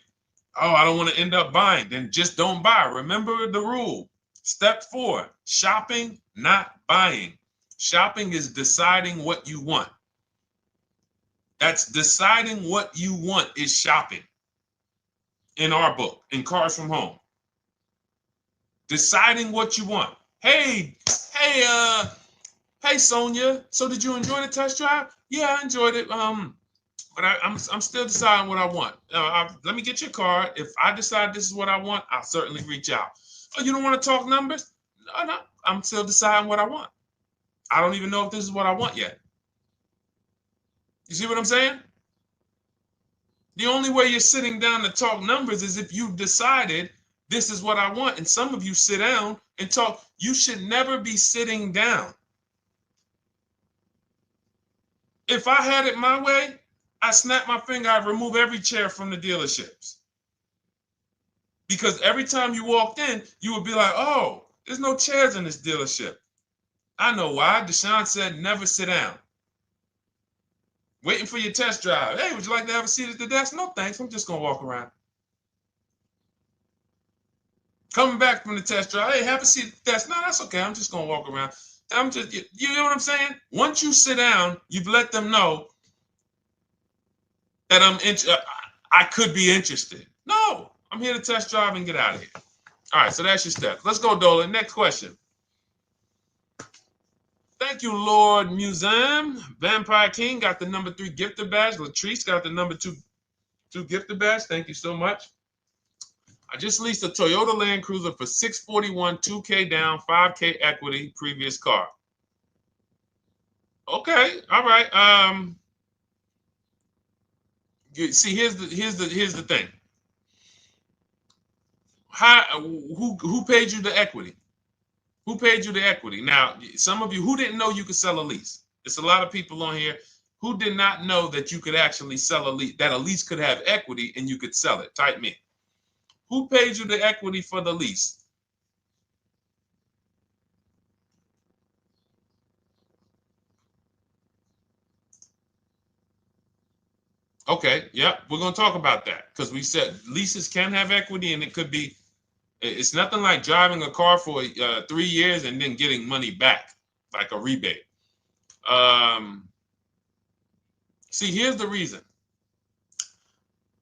Speaker 1: oh, I don't want to end up buying. Then just don't buy. Remember the rule. Step 4, shopping, not buying. Shopping is deciding what you want. That's deciding what you want is shopping in our book, in Cars from Home. Deciding what you want. Hey, Sonia. So did you enjoy the test drive? Yeah, I enjoyed it. But I'm still deciding what I want. Let me get your card. If I decide this is what I want, I'll certainly reach out. Oh, you don't want to talk numbers? No, I'm still deciding what I want. I don't even know if this is what I want yet. You see what I'm saying? The only way you're sitting down to talk numbers is if you've decided this is what I want. And some of you sit down and talk. You should never be sitting down. If I had it my way, I snap my finger, I'd remove every chair from the dealerships. Because every time you walked in, you would be like, oh, there's no chairs in this dealership. I know why. Deshone said never sit down. Waiting for your test drive. Hey, would you like to have a seat at the desk? No, thanks. I'm just going to walk around. Coming back from the test drive. Hey, have a seat at the desk. No, that's okay. I'm just going to walk around. You know what I'm saying? Once you sit down, you've let them know that I could be interested. No, I'm here to test drive and get out of here. All right, so that's your steps. Let's go, Dolan. Next question. Thank you, Lord Museum. Vampire King got the number 3 gifter badge. Latrice got the number 2 gifter badge. Thank you so much. I just leased a Toyota Land Cruiser for $641, $2K down, $5K equity, previous car. Okay, all right. See, here's the thing. Who paid you the equity? Who paid you the equity? Now, some of you who didn't know you could sell a lease. There's a lot of people on here who did not know that you could actually sell a lease, that a lease could have equity and you could sell it. Type me. Who paid you the equity for the lease? Okay, yep, we're going to talk about that because we said leases can have equity and it could be, it's nothing like driving a car for 3 years and then getting money back, like a rebate. See, here's the reason.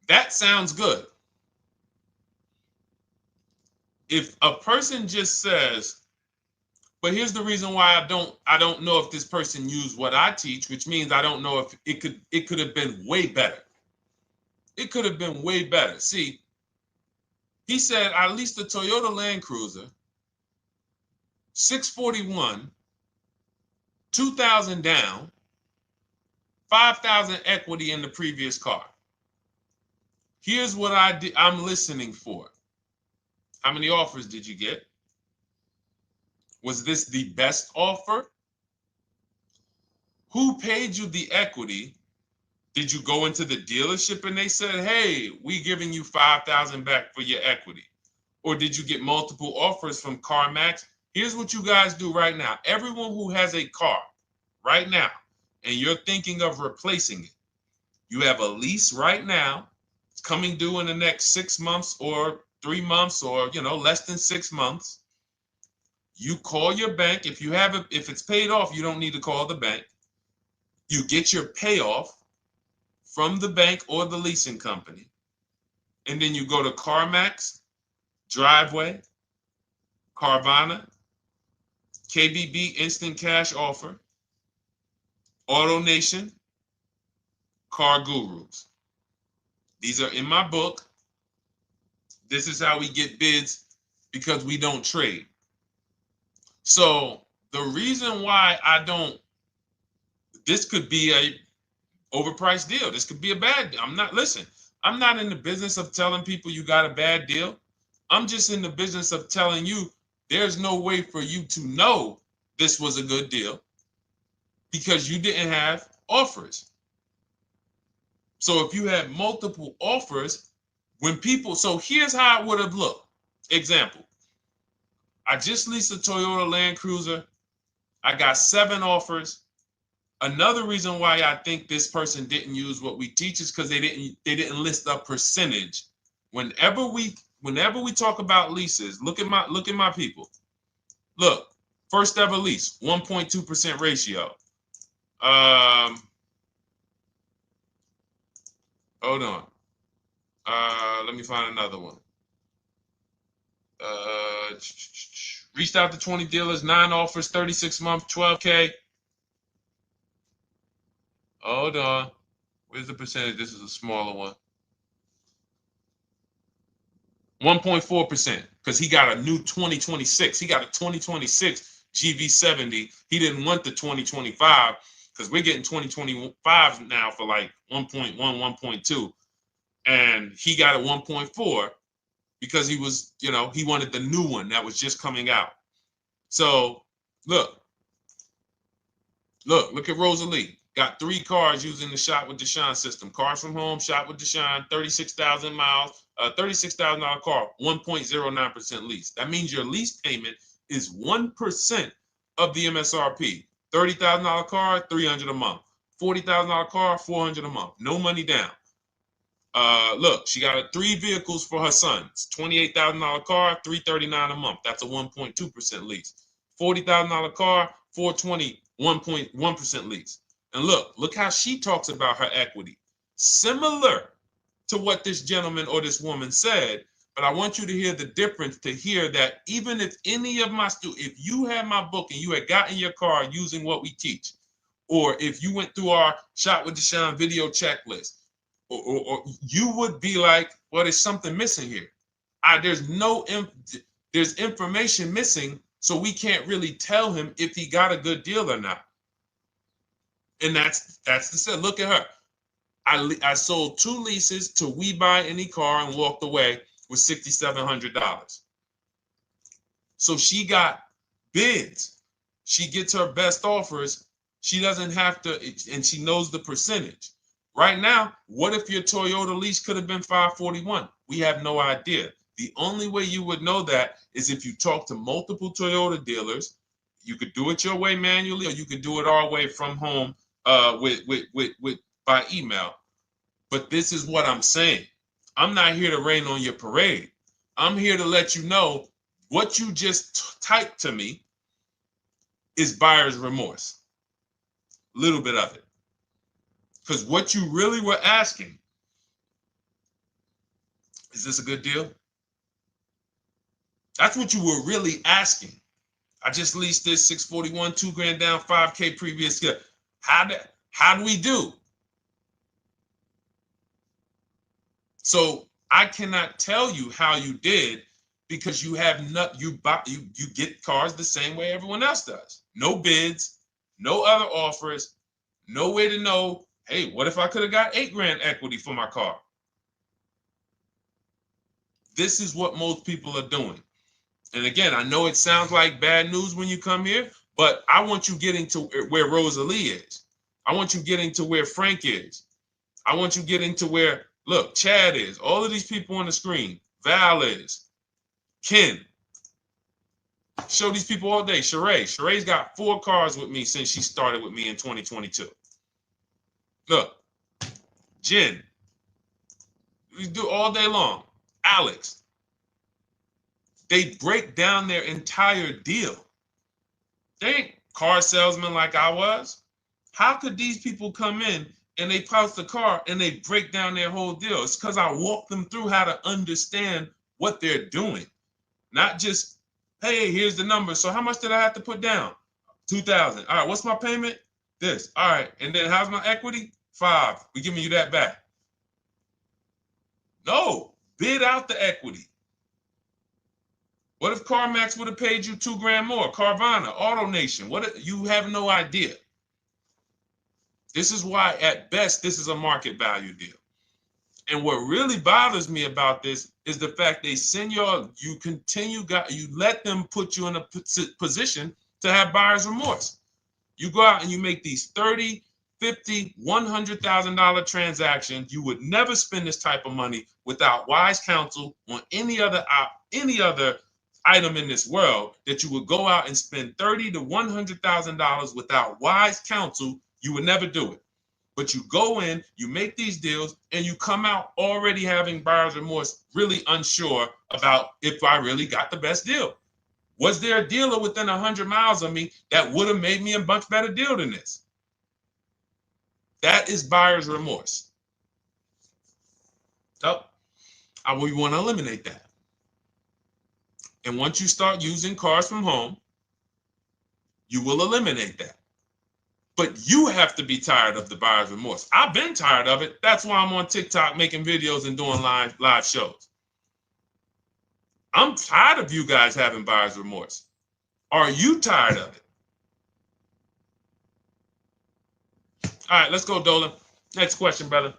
Speaker 1: That sounds good. If a person just says, But here's the reason why I don't know if this person used what I teach, which means I don't know if it could have been way better. It could have been way better. See, he said I leased a Toyota Land Cruiser, 641, 2,000 down, 5,000 equity in the previous car. Here's what I'm listening for. How many offers did you get? Was this the best offer? Who paid you the equity? Did you go into the dealership and they said, hey, we giving you 5,000 back for your equity? Or did you get multiple offers from CarMax? Here's what you guys do right now. Everyone who has a car right now, and you're thinking of replacing it, you have a lease right now. It's coming due in the next 6 months or 3 months or, less than 6 months. You call your bank. If it's paid off, you don't need to call the bank. You get your payoff from the bank or the leasing company. And then you go to CarMax, Driveway, Carvana, KBB Instant Cash Offer, AutoNation, Car Gurus. These are in my book. This is how we get bids because we don't trade. So the reason why this could be a overpriced deal. This could be a bad deal. I'm not in the business of telling people you got a bad deal. I'm just in the business of telling you there's no way for you to know this was a good deal because you didn't have offers. So if you had multiple offers, so here's how it would have looked. Example, I just leased a Toyota Land Cruiser. I got 7 offers. Another reason why I think this person didn't use what we teach is because they didn't list a percentage. Whenever we talk about leases, look at my people. Look, first ever lease, 1.2% ratio. Hold on. Let me find another one. Reached out to 20 dealers, 9 offers, 36 months, 12K. Hold on. Where's the percentage? This is a smaller one. 1.4%, because he got a new 2026. He got a 2026 GV70. He didn't want the 2025 because we're getting 2025 now for like 1.1, 1.2. And he got a 1.4 because he was, he wanted the new one that was just coming out. So look at Rosalie. Got 3 cars using the Shop with Deshone system. Cars from home, Shop with Deshone, 36,000 miles, $36,000 car, 1.09% lease. That means your lease payment is 1% of the MSRP. $30,000 car, $300 a month. $40,000 car, $400 a month. No money down. Look, she got 3 vehicles for her sons. $28,000 car, $339 a month. That's a 1.2% lease. $40,000 car, $420, 1.1% lease. And look how she talks about her equity. Similar to what this gentleman or this woman said, but I want you to hear the difference, to hear that even if any of my students, if you had my book and you had gotten your car using what we teach, or if you went through our Shop with Deshone video checklist, or you would be like, well, there's something missing here. There's information missing, so we can't really tell him if he got a good deal or not. And that's the set. Look at her. I sold 2 leases to We Buy Any Car and walked away with $6,700. So she got bids. She gets her best offers. She doesn't have to, and she knows the percentage. Right now, what if your Toyota lease could have been $541? We have no idea. The only way you would know that is if you talk to multiple Toyota dealers. You could do it your way manually, or you could do it our way from home by email. But this is what I'm saying. I'm not here to rain on your parade. I'm here to let you know what you just typed to me is buyer's remorse. A little bit of it. Because what you really were asking, is this a good deal? That's what you were really asking. I just leased this 641, 2 grand down, 5K previous year. How do we do? So I cannot tell you how you did because you have not you get cars the same way everyone else does. No bids, no other offers, no way to know, hey, what if I could have got 8 grand equity for my car? This is what most people are doing. And again, I know it sounds like bad news when you come here, but I want you getting to where Rosalie is. I want you getting to where Frank is. I want you getting to where, look, Chad is. All of these people on the screen. Val is. Ken. Show these people all day. Sheree. Sheree's got 4 cars with me since she started with me in 2022. Look. Jen. We do all day long. Alex. They break down their entire deal. They ain't car salesmen like I was. How could these people come in and they pounce the car and they break down their whole deal? It's because I walk them through how to understand what they're doing. Not just, hey, here's the number. So how much did I have to put down? 2,000. All right, what's my payment? This. All right, and then how's my equity? 5. We're giving you that back. No, bid out the equity. What if CarMax would have paid you 2 grand more? Carvana, AutoNation, you have no idea. This is why, at best, this is a market value deal. And what really bothers me about this is the fact they send you let them put you in a position to have buyer's remorse. You go out and you make these $30,000, $50,000, $100,000 transactions. You would never spend this type of money without wise counsel on any other item in this world that you would go out and spend $30,000 to $100,000 without wise counsel. You would never do it. But you go in, you make these deals, and you come out already having buyer's remorse, really unsure about if I really got the best deal. Was there a dealer within 100 miles of me that would have made me a much better deal than this? That is buyer's remorse. So we want to eliminate that. And once you start using cars from home, you will eliminate that. But you have to be tired of the buyer's remorse. I've been tired of it. That's why I'm on TikTok making videos and doing live shows. I'm tired of you guys having buyer's remorse. Are you tired of it? All right, let's go, Dolan. Next question, brother.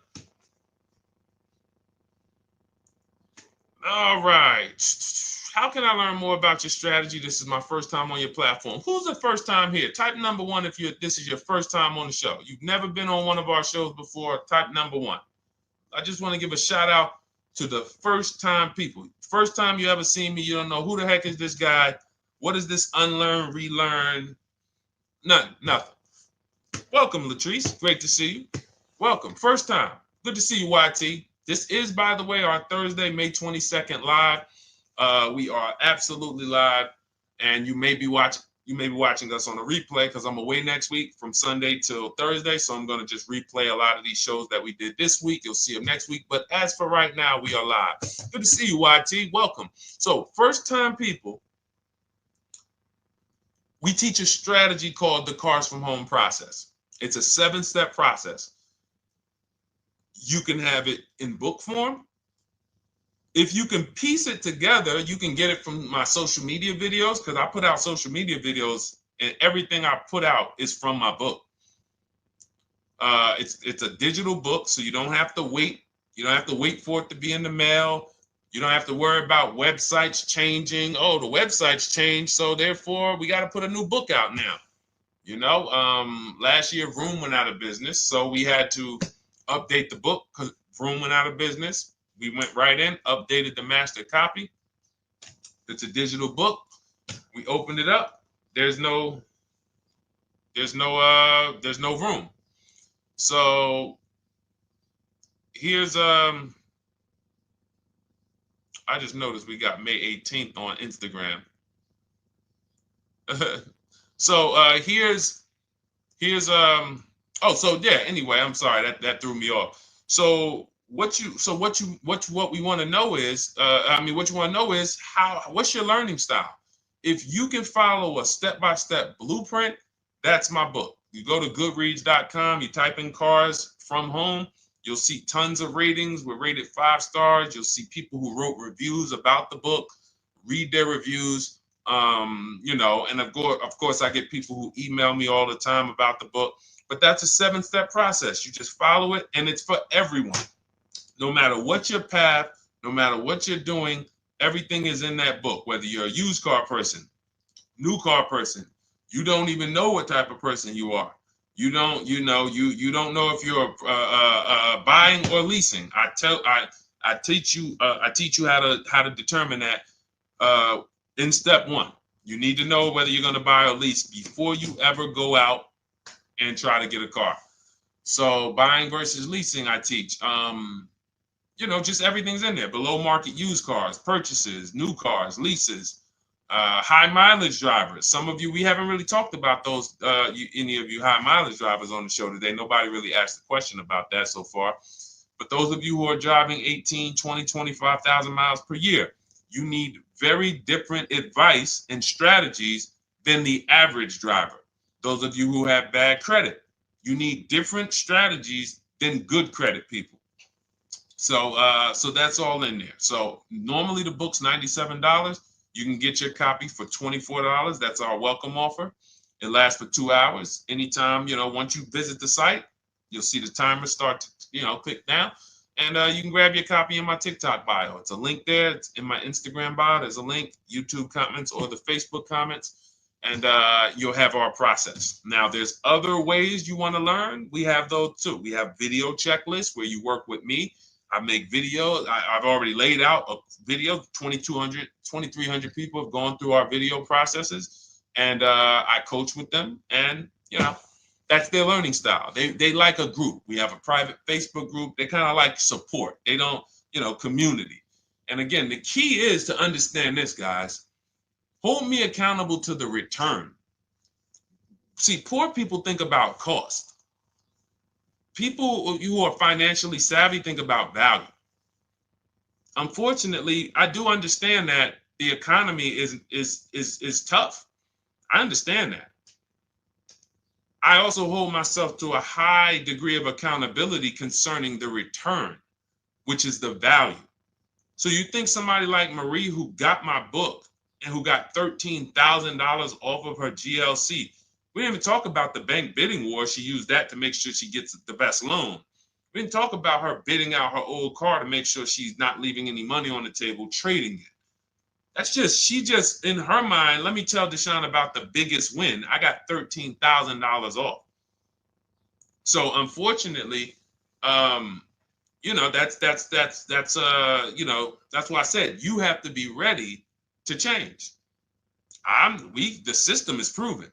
Speaker 1: All right. How can I learn more about your strategy? This is my first time on your platform. Who's the first time here? Type number 1 if this is your first time on the show. You've never been on one of our shows before. Type number 1. I just want to give a shout out to the first time people. First time you ever seen me, you don't know who the heck is this guy. What is this unlearn, relearn? Nothing. Welcome, Latrice. Great to see you. Welcome. First time. Good to see you, YT. This is, by the way, our Thursday, May 22nd live. We are absolutely live, and you may be watching us on a replay because I'm away next week from Sunday till Thursday, so I'm going to just replay a lot of these shows that we did this week. You'll see them next week, but as for right now, we are live. Good to see you, YT. Welcome. So first time people, we teach a strategy called the Cars from Home process. It's a 7-step process. You can have it in book form. If you can piece it together, you can get it from my social media videos, because I put out social media videos and everything I put out is from my book. It's a digital book, so you don't have to wait. You don't have to wait for it to be in the mail. You don't have to worry about websites changing. Oh, the website's changed, so therefore we got to put a new book out now. You know, last year Vroom went out of business, so we had to update the book because Vroom went out of business. We went right in, updated the master copy. It's a digital book. We opened it up. There's no room. So here's I just noticed we got May 18th on Instagram. So here's anyway, I'm sorry that threw me off. So what we want to know is what's your learning style? If you can follow a step-by-step blueprint, that's my book. You go to goodreads.com, you type in cars from home, you'll see tons of ratings. We're rated 5 stars. You'll see people who wrote reviews about the book, read their reviews. And of course, I get people who email me all the time about the book. But that's a 7-step process. You just follow it, and it's for everyone. No matter what your path, no matter what you're doing, everything is in that book. Whether you're a used car person, new car person, you don't even know what type of person you are. You don't know if you're buying or leasing. I teach you how to determine that in step 1. You need to know whether you're going to buy or lease before you ever go out and try to get a car. So buying versus leasing, I teach. Just everything's in there. Below market used cars, purchases, new cars, leases, high mileage drivers. Some of you, we haven't really talked about those, any of you high mileage drivers on the show today. Nobody really asked a question about that so far. But those of you who are driving 18, 20, 25,000 miles per year, you need very different advice and strategies than the average driver. Those of you who have bad credit, you need different strategies than good credit people. So that's all in there. So normally the book's $97. You can get your copy for $24. That's our welcome offer. It lasts for 2 hours. Anytime, once you visit the site, you'll see the timer start to, click down. And you can grab your copy in my TikTok bio. It's a link there. It's in my Instagram bio. There's a link, YouTube comments or the Facebook comments. And you'll have our process. Now, there's other ways you want to learn. We have those too. We have video checklists where you work with me. I make videos. I've already laid out a video. 2,300 people have gone through our video processes, and I coach with them. And that's their learning style. They like a group. We have a private Facebook group. They kind of like support. They don't, community. And again, the key is to understand this, guys. Hold me accountable to the return. See, poor people think about cost. People who are financially savvy think about value. Unfortunately, I do understand that the economy is tough. I understand that. I also hold myself to a high degree of accountability concerning the return, which is the value. So you think somebody like Marie, who got my book and who got $13,000 off of her GLC, we didn't even talk about the bank bidding war. She used that to make sure she gets the best loan. We didn't talk about her bidding out her old car to make sure she's not leaving any money on the table, trading it. That's she just, in her mind, let me tell Deshone about the biggest win. I got $13,000 off. So unfortunately, that's why I said you have to be ready to change. The system is proven.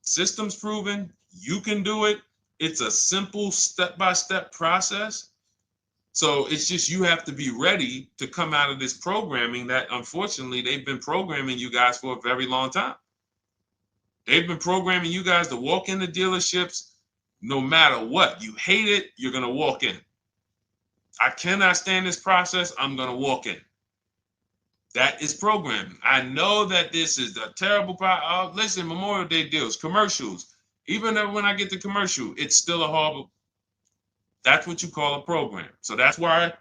Speaker 1: System's proven. You can do it. It's a simple step-by-step process. So it's just you have to be ready to come out of this programming that unfortunately they've been programming you guys for a very long time. They've been programming you guys to walk into dealerships no matter what. You hate it, you're going to walk in. I cannot stand this process, I'm going to walk in. That is programming. I know that this is a terrible part. Listen, Memorial Day deals, commercials. Even when I get the commercial, it's still a horrible. That's what you call a program. So that's why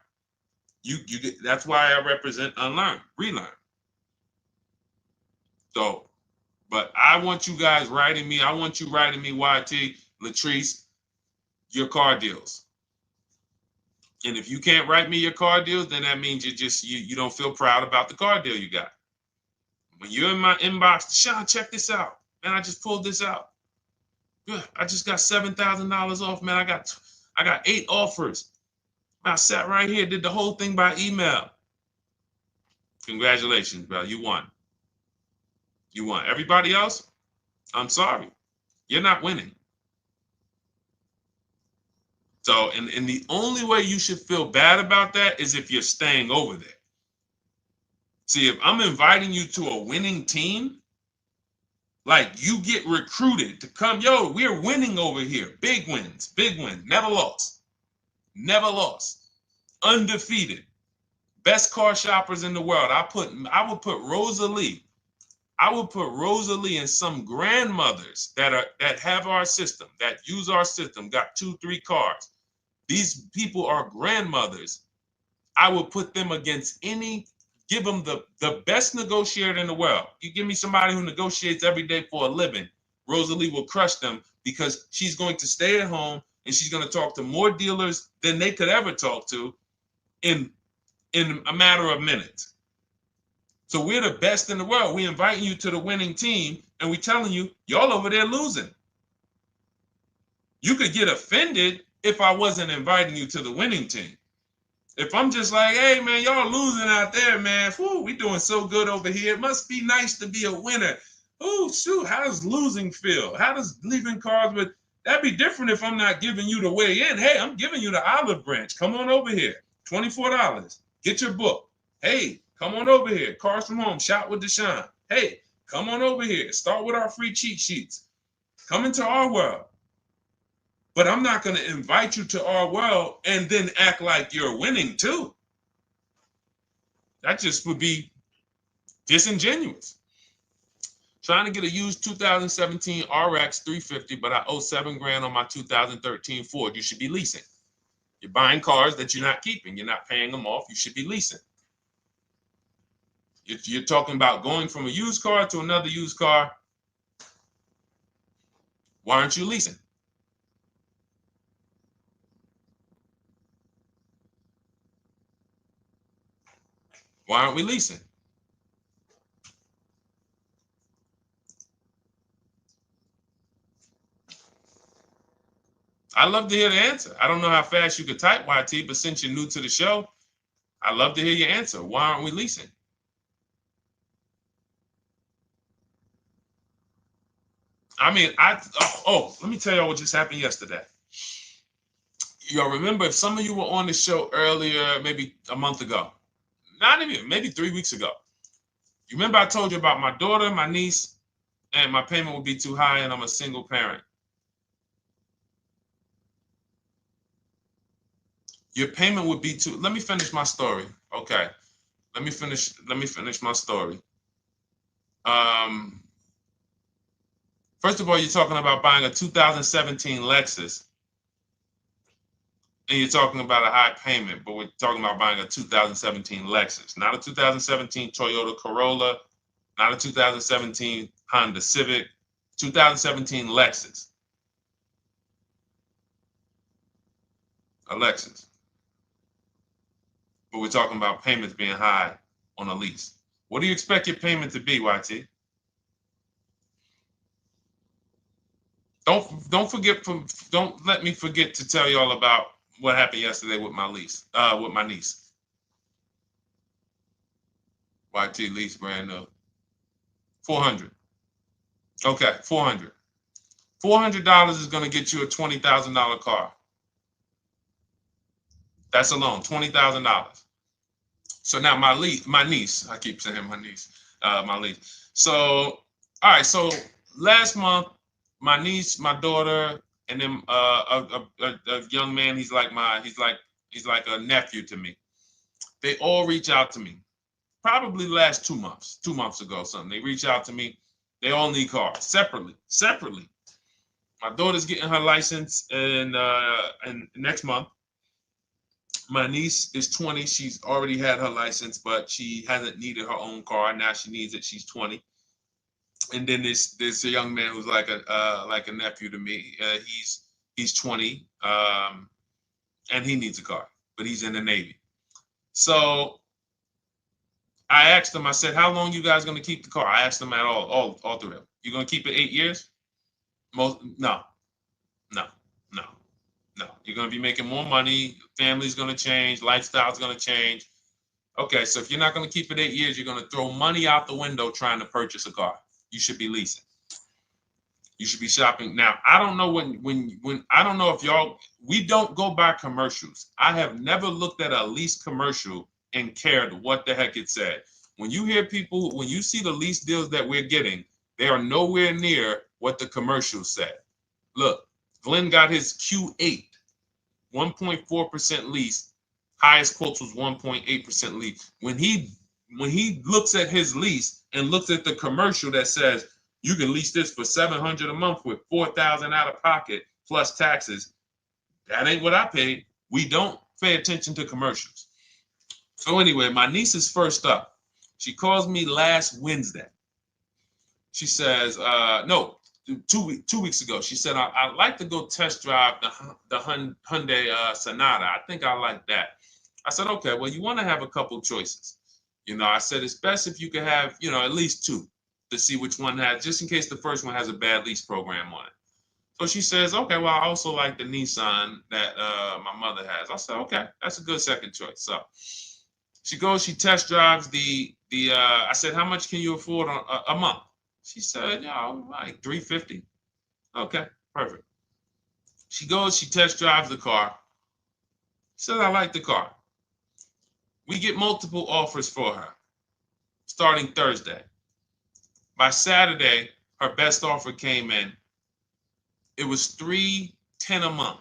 Speaker 1: that's why I represent unlearn, relearn. So, but I want you guys writing me. I want you writing me, YT, Latrice, your car deals. And if you can't write me your car deals, then that means you don't feel proud about the car deal you got. When you're in my inbox, Deshone, check this out. Man, I just pulled this out. Good. I just got $7,000 off, man. I got 8 offers. I sat right here, did the whole thing by email. Congratulations, bro. You won. You won. Everybody else, I'm sorry. You're not winning. So, and the only way you should feel bad about that is if you're staying over there. See, if I'm inviting you to a winning team, like you get recruited to come, yo, we're winning over here. Big wins, never lost. Never lost. Undefeated. Best car shoppers in the world. I would put Rosalie I would put Rosalie and some grandmothers that have our system, that use our system, got 2-3 cars. These people are grandmothers. I would put them against give them the best negotiator in the world. You give me somebody who negotiates every day for a living, Rosalie will crush them because she's going to stay at home and she's going to talk to more dealers than they could ever talk to in a matter of minutes. So we're the best in the world. We inviting you to the winning team and we telling you, y'all over there losing. You could get offended if I wasn't inviting you to the winning team. If I'm just like, hey, man, y'all losing out there, man. Whew, we doing so good over here. It must be nice to be a winner. Oh, shoot, how does losing feel? How does leaving cars with... That'd be different if I'm not giving you the way in. Hey, I'm giving you the olive branch. Come on over here. $24. Get your book. Hey, come on over here. Cars from Home. Shop with Deshone. Hey, come on over here. Start with our free cheat sheets. Come into our world. But I'm not going to invite you to our world and then act like you're winning too. That just would be disingenuous. Trying to get a used 2017 RX 350, but I owe $7,000 on my 2013 Ford. You should be leasing. You're buying cars that you're not keeping. You're not paying them off. You should be leasing. You're talking about going from a used car to another used car. Why aren't you leasing? Why aren't we leasing? I'd love to hear the answer. I don't know how fast you could type, YT, but since you're new to the show, I'd love to hear your answer. Why aren't we leasing? I mean, let me tell y'all what just happened yesterday. Y'all remember, if some of you were on the show earlier, maybe a month ago, not even, maybe 3 weeks ago, you remember I told you about my daughter, my niece, and my payment would be too high and I'm a single parent. Your payment would be too... Let me finish my story. Okay. Let me finish my story. First of all, you're talking about buying a 2017 Lexus. And you're talking about a high payment, but we're talking about buying a 2017 Lexus, not a 2017 Toyota Corolla, not a 2017 Honda Civic, 2017 Lexus. A Lexus. But we're talking about payments being high on a lease. What do you expect your payment to be, YT? Don't let me forget to tell y'all about what happened yesterday with my niece. YT lease brand new. $400. Okay, $400. $400 is going to get you a $20,000 car. That's alone, $20,000. So now my niece, I keep saying my niece, my lease. So, all right, so last month, my niece, my daughter, and then a young man, he's like a nephew to me. They all reach out to me. Probably last 2 months, 2 months ago, something. They reach out to me. They all need cars separately. My daughter's getting her license in next month. My niece is 20. She's already had her license, but she hasn't needed her own car. Now she needs it. She's 20. And then there's a young man who's like a nephew to me. He's 20, and he needs a car, but he's in the Navy. So I asked him. I said, "How long you guys gonna keep the car?" I asked them at all three of them. You gonna keep it 8 years? No. You're gonna be making more money. Family's gonna change. Lifestyle's gonna change. Okay, so if you're not gonna keep it 8 years, you're gonna throw money out the window trying to purchase a car. You should be leasing. You should be shopping. Now, I don't know when I don't know if we don't go by commercials. I have never looked at a lease commercial and cared what the heck it said. When you see the lease deals that we're getting, they are nowhere near what the commercial said. Look, Glenn got his Q8, 1.4% lease. Highest quotes was 1.8% lease. When he when he looks at his lease and looks at the commercial that says you can lease this for $700 a month with $4,000 out of pocket plus taxes, that ain't what I paid. We don't pay attention to commercials. So anyway, my niece is first up. She calls me last Wednesday. She says, no, 2 weeks ago. She said, I'd like to go test drive the Hyundai Sonata. I think I like that. I said, okay, well, you want to have a couple choices. I said, it's best if you could have, at least two to see which one has, just in case the first one has a bad lease program on it. So she says, okay, well, I also like the Nissan that my mother has. I said, okay, that's a good second choice. So she goes, she test drives I said, how much can you afford a month? She said, like $350. Okay, perfect. She goes, she test drives the car. Says, I like the car. We get multiple offers for her starting Thursday. By Saturday, her best offer came in. It was $310 a month.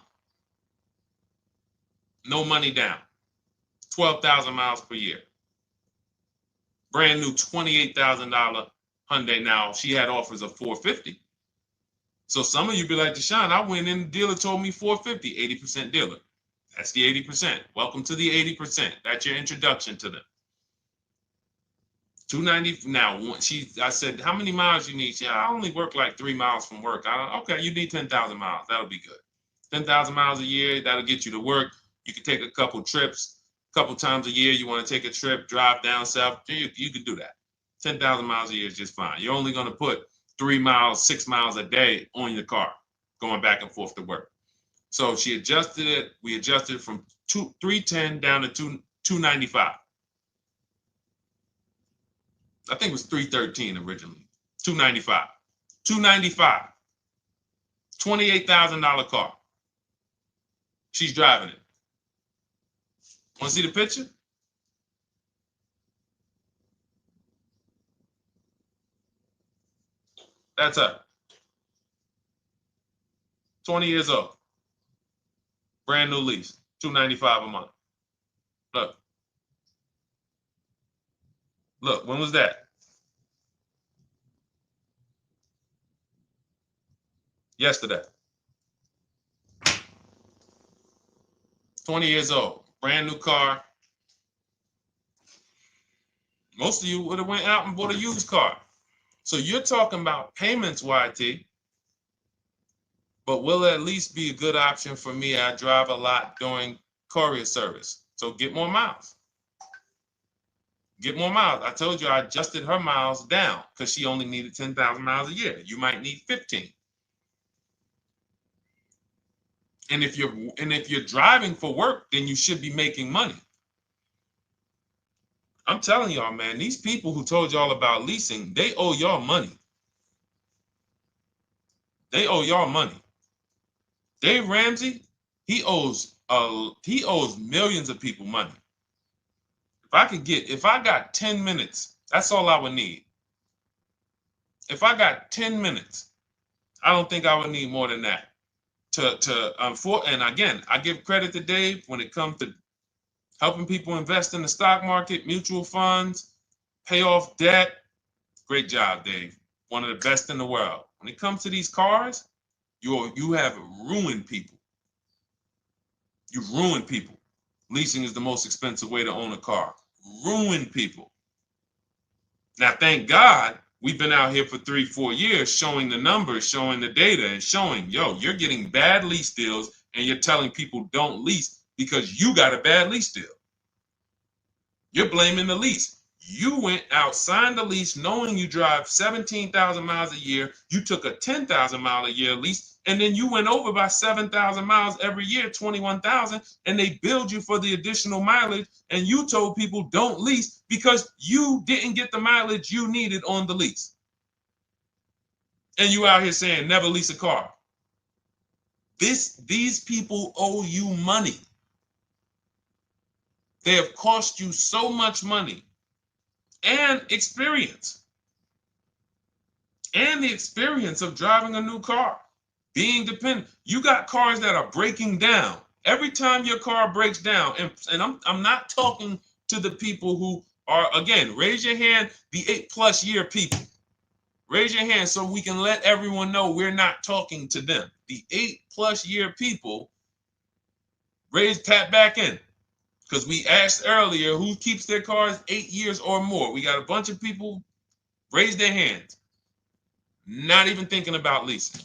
Speaker 1: No money down. 12,000 miles per year. Brand new $28,000 Hyundai. Now, she had offers of $450. So some of you be like, Deshone, I went in, the dealer told me $450, 80% dealer. That's the 80%. Welcome to the 80%. That's your introduction to them. $290. Now, I said, how many miles you need? I only work like 3 miles from work. Okay, you need 10,000 miles. That'll be good. 10,000 miles a year, that'll get you to work. You can take a couple trips, a couple times a year. You want to take a trip, drive down south. You can do that. 10,000 miles a year is just fine. You're only going to put 3 miles, 6 miles a day on your car, going back and forth to work. So she adjusted it. We adjusted it from $310 down to $295. I think it was $313 originally. $295. $295. $28,000 car. She's driving it. Want to see the picture? That's her. 20 years old. Brand new lease. $295 a month. Look. Look, when was that? Yesterday. 20 years old. Brand new car. Most of you would have went out and bought a used car. So you're talking about payments, YT. But will it at least be a good option for me? I drive a lot during courier service. So get more miles. Get more miles. I told you I adjusted her miles down because she only needed 10,000 miles a year. You might need 15. And if you're driving for work, then you should be making money. I'm telling y'all, man, these people who told y'all about leasing, they owe y'all money. They owe y'all money. Dave Ramsey, he owes millions of people money. If I got 10 minutes, that's all I would need. If I got 10 minutes, I don't think I would need more than that. And again, I give credit to Dave when it comes to helping people invest in the stock market, mutual funds, pay off debt. Great job, Dave. One of the best in the world. When it comes to these cars, you have ruined people. You've ruined people. Leasing is the most expensive way to own a car. Ruined people. Now, thank God, we've been out here for 3-4 years showing the numbers, showing the data, and showing, you're getting bad lease deals, and you're telling people don't lease because you got a bad lease deal. You're blaming the lease. You went out, signed the lease, knowing you drive 17,000 miles a year. You took a 10,000 mile a year lease, and then you went over by 7,000 miles every year, 21,000, and they billed you for the additional mileage, and you told people don't lease because you didn't get the mileage you needed on the lease. And you out here saying never lease a car. These people owe you money. They have cost you so much money and experience. And the experience of driving a new car, being dependent. You got cars that are breaking down. Every time your car breaks down, and I'm not talking to the people who Or again, raise your hand, the 8+ year people. Raise your hand so we can let everyone know we're not talking to them. The 8+ year people, tap back in. Because we asked earlier who keeps their cars 8 years or more. We got a bunch of people raise their hands. Not even thinking about leasing.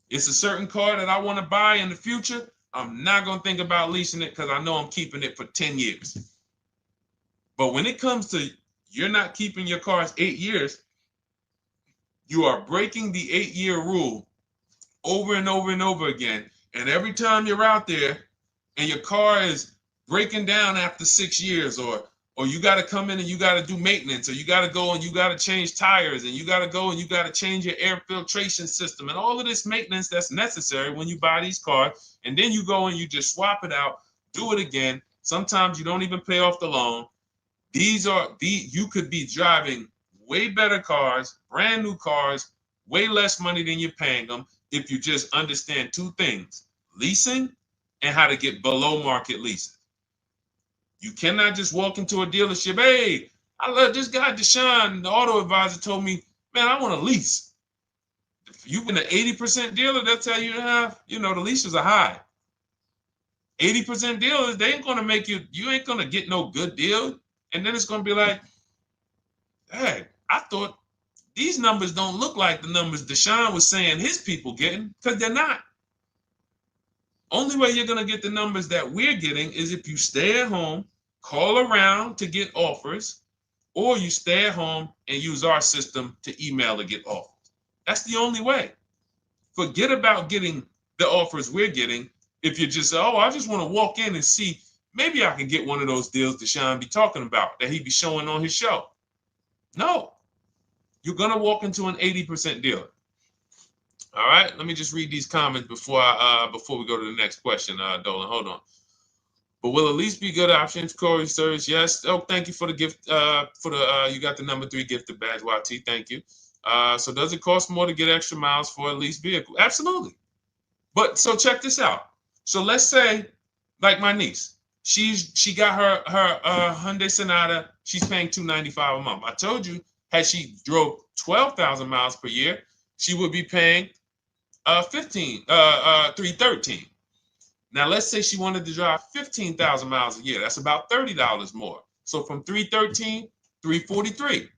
Speaker 1: It's a certain car that I want to buy in the future. I'm not going to think about leasing it because I know I'm keeping it for 10 years. But when it comes to you're not keeping your cars 8 years, you are breaking the 8-year rule over and over and over again. And every time you're out there and your car is breaking down after 6 years, or you got to come in and you got to do maintenance, or you got to go and you got to change tires, and you got to go and you got to change your air filtration system, and all of this maintenance that's necessary when you buy these cars, and then you go and you just swap it out, do it again. Sometimes you don't even pay off the loan. You could be driving way better cars, brand new cars, way less money than you're paying them if you just understand 2 things: leasing and how to get below market leases. You cannot just walk into a dealership. Hey, I love this guy, Deshone, the auto advisor, told me, man, I want a lease. If you've been an 80% dealer, they'll tell you, the leases are high. 80% dealers, they ain't going to make you ain't going to get no good deal. And then it's going to be like, hey, I thought these numbers don't look like the numbers Deshone was saying his people getting, because they're not. Only way you're going to get the numbers that we're getting is if you stay at home, call around to get offers, or you stay at home and use our system to email to get offers. That's the only way. Forget about getting the offers we're getting. If you just say, oh, I just want to walk in and see, maybe I can get one of those deals Deshone be talking about that he be showing on his show. No, you're going to walk into an 80% dealer. All right, let me just read these comments before we go to the next question, Dolan. Hold on. But will at least be good options, Corey Service? Yes. Oh, thank you for the gift. You got the number 3 gifted badge, YT. Thank you. So does it cost more to get extra miles for a leased vehicle? Absolutely. But so check this out. So let's say, like my niece, she got her Hyundai Sonata. She's paying $295 a month. I told you, had she drove 12,000 miles per year, she would be paying $313. Now let's say she wanted to drive 15,000 miles a year. That's about $30 more. So from $313, $343.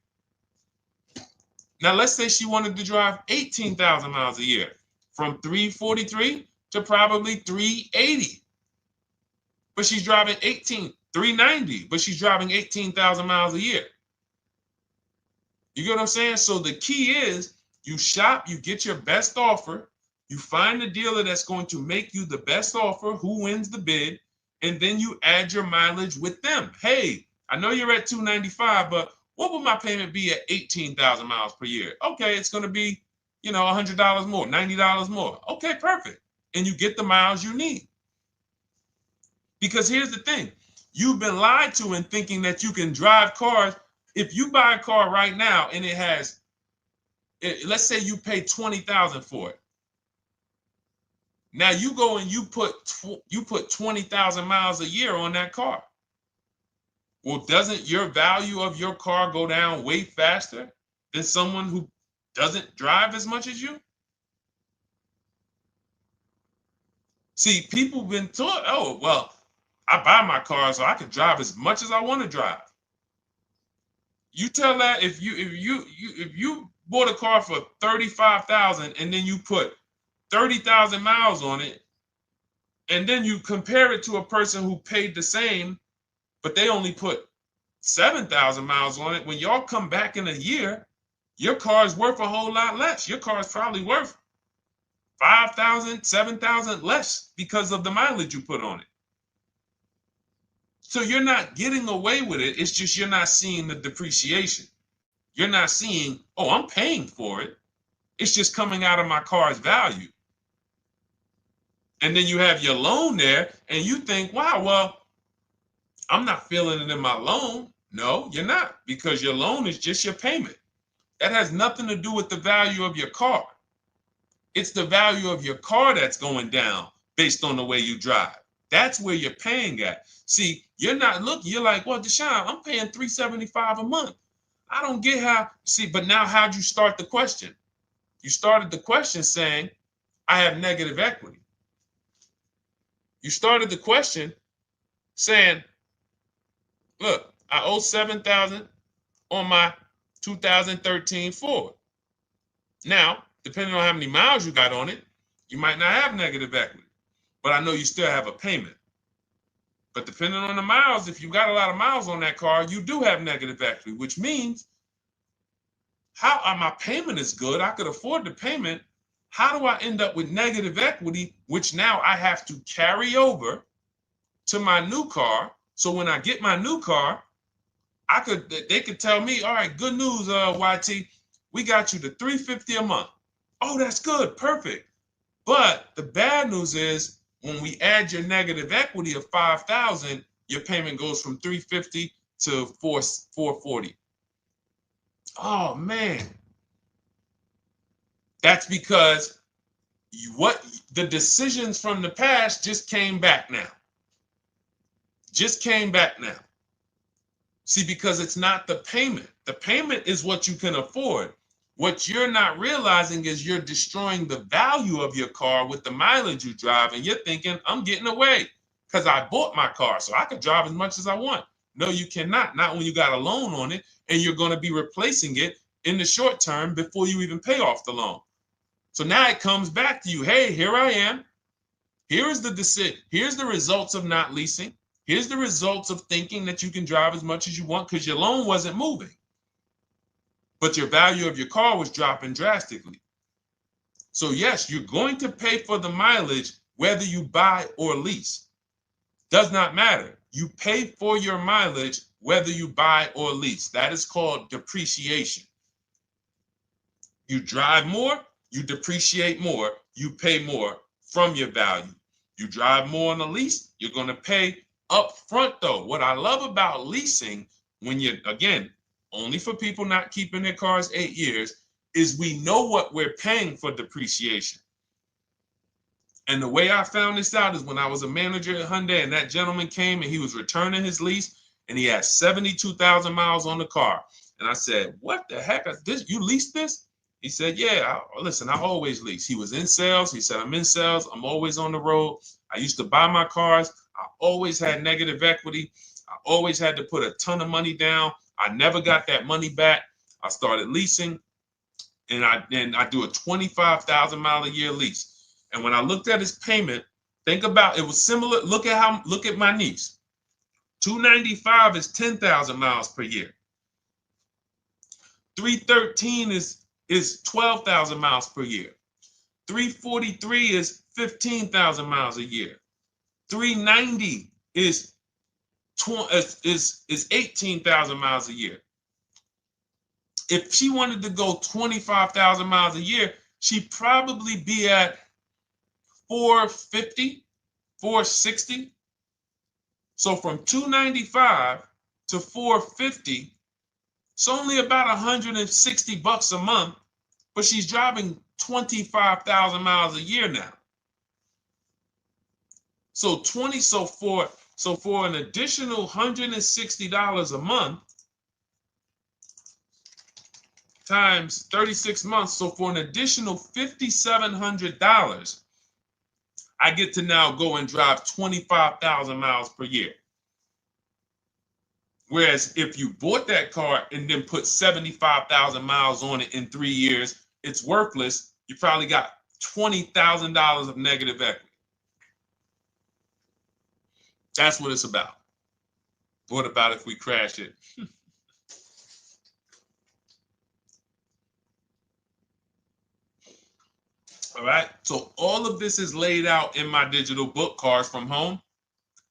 Speaker 1: Now let's say she wanted to drive 18,000 miles a year, from $343 to probably $380. But she's driving $390, but she's driving 18,000 miles a year. You get what I'm saying? So the key is you shop, you get your best offer, you find the dealer that's going to make you the best offer, who wins the bid, and then you add your mileage with them. Hey, I know you're at $295, but what would my payment be at 18,000 miles per year? Okay, it's going to be, $100 more, $90 more. Okay, perfect. And you get the miles you need. Because here's the thing. You've been lied to in thinking that you can drive cars. If you buy a car right now and it has, let's say you pay $20,000 for it. Now you go and you put 20,000 miles a year on that car. Well, doesn't your value of your car go down way faster than someone who doesn't drive as much as you? See, people have been taught, oh, well, I buy my car so I can drive as much as I want to drive. You tell that if you bought a car for $35,000 and then you put 30,000 miles on it, and then you compare it to a person who paid the same, but they only put 7,000 miles on it. When y'all come back in a year, your car is worth a whole lot less. Your car is probably worth 5,000, 7,000 less because of the mileage you put on it. So you're not getting away with it. It's just you're not seeing the depreciation. You're not seeing, oh, I'm paying for it. It's just coming out of my car's value. And then you have your loan there and you think, wow, well, I'm not feeling it in my loan. No, you're not, because your loan is just your payment. That has nothing to do with the value of your car. It's the value of your car that's going down based on the way you drive. That's where you're paying at. See, you're not looking, you're like, well, Deshone, I'm paying $375 a month. I don't get how, see, but now how'd you start the question? You started the question saying, I have negative equity. You started the question saying, look, I owe $7,000 on my 2013 Ford. Now, depending on how many miles you got on it, you might not have negative equity, but I know you still have a payment. But depending on the miles, if you got a lot of miles on that car, you do have negative equity, which means my payment is good. I could afford the payment. How do I end up with negative equity, which now I have to carry over to my new car? So when I get my new car, they could tell me, all right, good news, YT, we got you to $350 a month. Oh, that's good, perfect. But the bad news is when we add your negative equity of $5,000, your payment goes from $350 to $440. Oh man, that's because the decisions from the past just came back now. Just came back now. See, because it's not the payment. The payment is what you can afford. What you're not realizing is you're destroying the value of your car with the mileage you drive, and you're thinking, I'm getting away because I bought my car so I could drive as much as I want. No, you cannot. Not when you got a loan on it, and you're going to be replacing it in the short term before you even pay off the loan. So now it comes back to you. Hey, here I am. Here is the decision. Here's the results of not leasing. Here's the results of thinking that you can drive as much as you want because your loan wasn't moving. But your value of your car was dropping drastically. So yes, you're going to pay for the mileage whether you buy or lease. Does not matter. You pay for your mileage whether you buy or lease. That is called depreciation. You drive more, you depreciate more, you pay more from your value. You drive more on a lease, you're going to pay up front though. What I love about leasing, when you're, again, only for people not keeping their cars 8 years, is we know what we're paying for depreciation. And the way I found this out is when I was a manager at Hyundai and that gentleman came and he was returning his lease and he had 72,000 miles on the car. And I said, what the heck is this? You leased this? He said, yeah, listen, I always lease. He was in sales. He said, I'm in sales. I'm always on the road. I used to buy my cars. I always had negative equity. I always had to put a ton of money down. I never got that money back. I started leasing, and I do a 25,000 mile a year lease. And when I looked at his payment, think about it was similar. Look at my niece. 295 is 10,000 miles per year. 313 is 12,000 miles per year. 343 is 15,000 miles a year. 390 is 18,000 miles a year. If she wanted to go 25,000 miles a year, she'd probably be at 450, 460. So from 295 to 450, it's only about 160 bucks a month, but she's driving 25,000 miles a year now. So for an additional $160 a month times 36 months, so for an additional $5,700, I get to now go and drive 25,000 miles per year. Whereas if you bought that car and then put 75,000 miles on it in 3 years, it's worthless. You probably got $20,000 of negative equity. That's what it's about. What about if we crash it? All right. So all of this is laid out in my digital book, Cars from Home.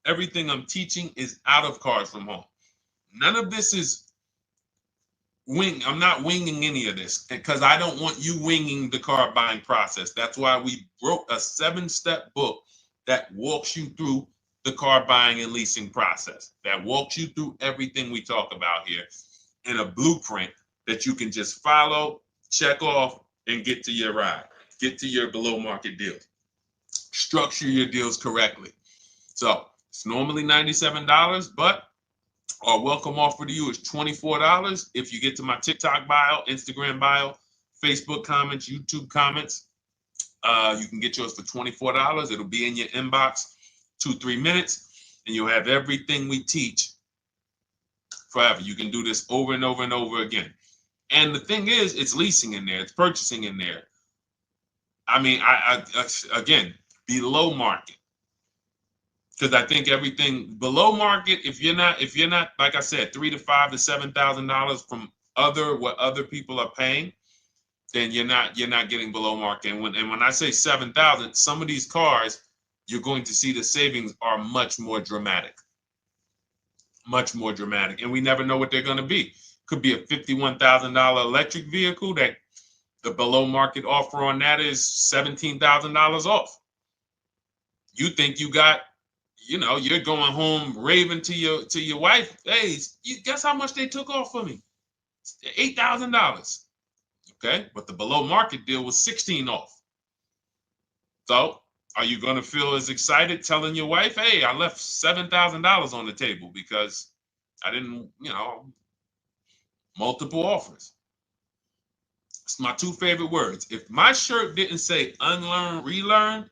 Speaker 1: Everything I'm teaching is out of Cars from Home. None of this is I'm not winging any of this because I don't want you winging the car buying process. That's why we wrote a 7-step book that walks you through the car buying and leasing process, that walks you through everything we talk about here in a blueprint that you can just follow, check off, and get to your ride, get to your below market deal. Structure your deals correctly. So it's normally $97, but our welcome offer to you is $24 if you get to my TikTok bio, Instagram bio, Facebook comments, YouTube comments. You can get yours for $24. It'll be in your inbox 2-3 minutes, and you'll have everything we teach forever. You can do this over and over and over again. And the thing is, it's leasing in there, it's purchasing in there. I mean, I again, below market. Because I think everything below market, if you're not, like I said, $3,000 to $5,000 to $7,000 from what other people are paying, then you're not getting below market. And when I say 7,000, some of these cars, you're going to see the savings are much more dramatic, and we never know what they're going to be. Could be a $51,000 electric vehicle that the below market offer on that is $17,000 off. You think you got, you're going home raving to your wife. Hey, you guess how much they took off for me? $8,000. Okay, but the below market deal was 16 off. So are you going to feel as excited telling your wife, hey, I left $7,000 on the table because I didn't, multiple offers. It's my two favorite words. If my shirt didn't say unlearn, relearn,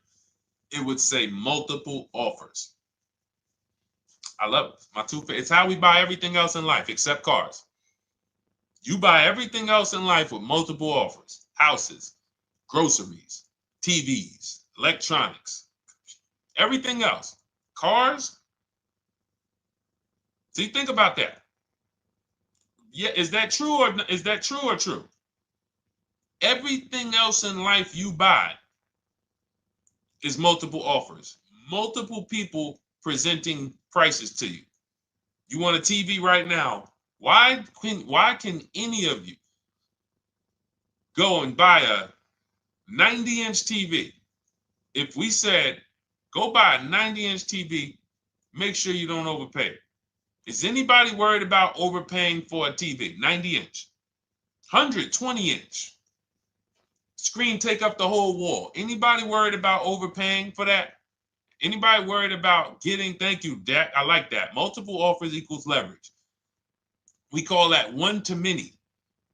Speaker 1: it would say multiple offers. I love it. My two favorite. It's how we buy everything else in life except cars. You buy everything else in life with multiple offers. Houses, groceries, TVs, electronics, everything else. Cars. See, think about that. Yeah, is that true or true? Everything else in life you buy is multiple offers. Multiple people presenting prices to you. You want a TV right now. Why can any of you go and buy a 90-inch TV? If we said, go buy a 90-inch TV, make sure you don't overpay. Is anybody worried about overpaying for a TV? 90-inch, 120-inch. Screen take up the whole wall. Anybody worried about overpaying for that? Anybody worried about getting, thank you, Dak, I like that. Multiple offers equals leverage. We call that one-to-many.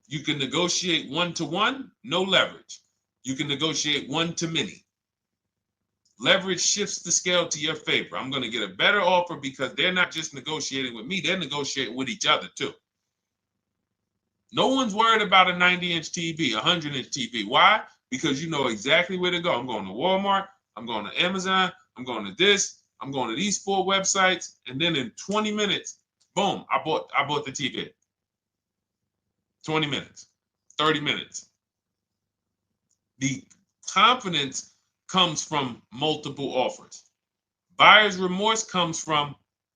Speaker 1: You can negotiate one-to-one, no leverage. You can negotiate one-to-many. Leverage shifts the scale to your favor. I'm going to get a better offer because they're not just negotiating with me, they're negotiating with each other too. No one's worried about a 90-inch TV, a 100-inch TV. Why? Because you know exactly where to go. I'm going to Walmart, I'm going to Amazon, I'm going to this, I'm going to these 4 websites, and then in 20 minutes, boom, I bought the TV. 20 minutes, 30 minutes. The confidence comes from multiple offers. Buyer's remorse comes from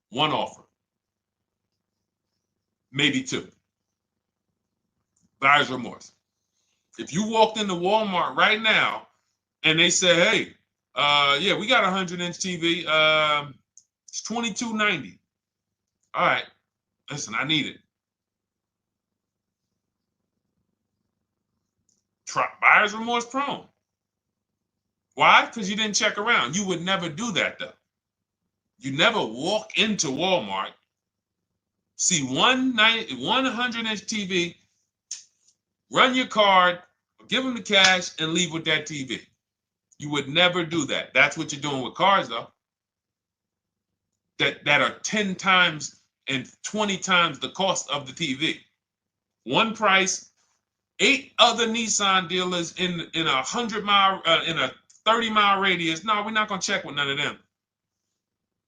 Speaker 1: one offer, maybe 2. Buyer's remorse. If you walked into Walmart right now and they say, hey, yeah, we got a 100-inch TV. It's $22.90. All right, listen, I need it. Buyer's remorse prone. Why? Because you didn't check around. You would never do that, though. You never walk into Walmart, see one 100-inch TV, run your card, give them the cash, and leave with that TV. You would never do that. That's what you're doing with cars, though. That are 10 times and 20 times the cost of the TV. One price, 8 other Nissan dealers in a 100-mile, in a 30-mile radius. No, we're not gonna check with none of them.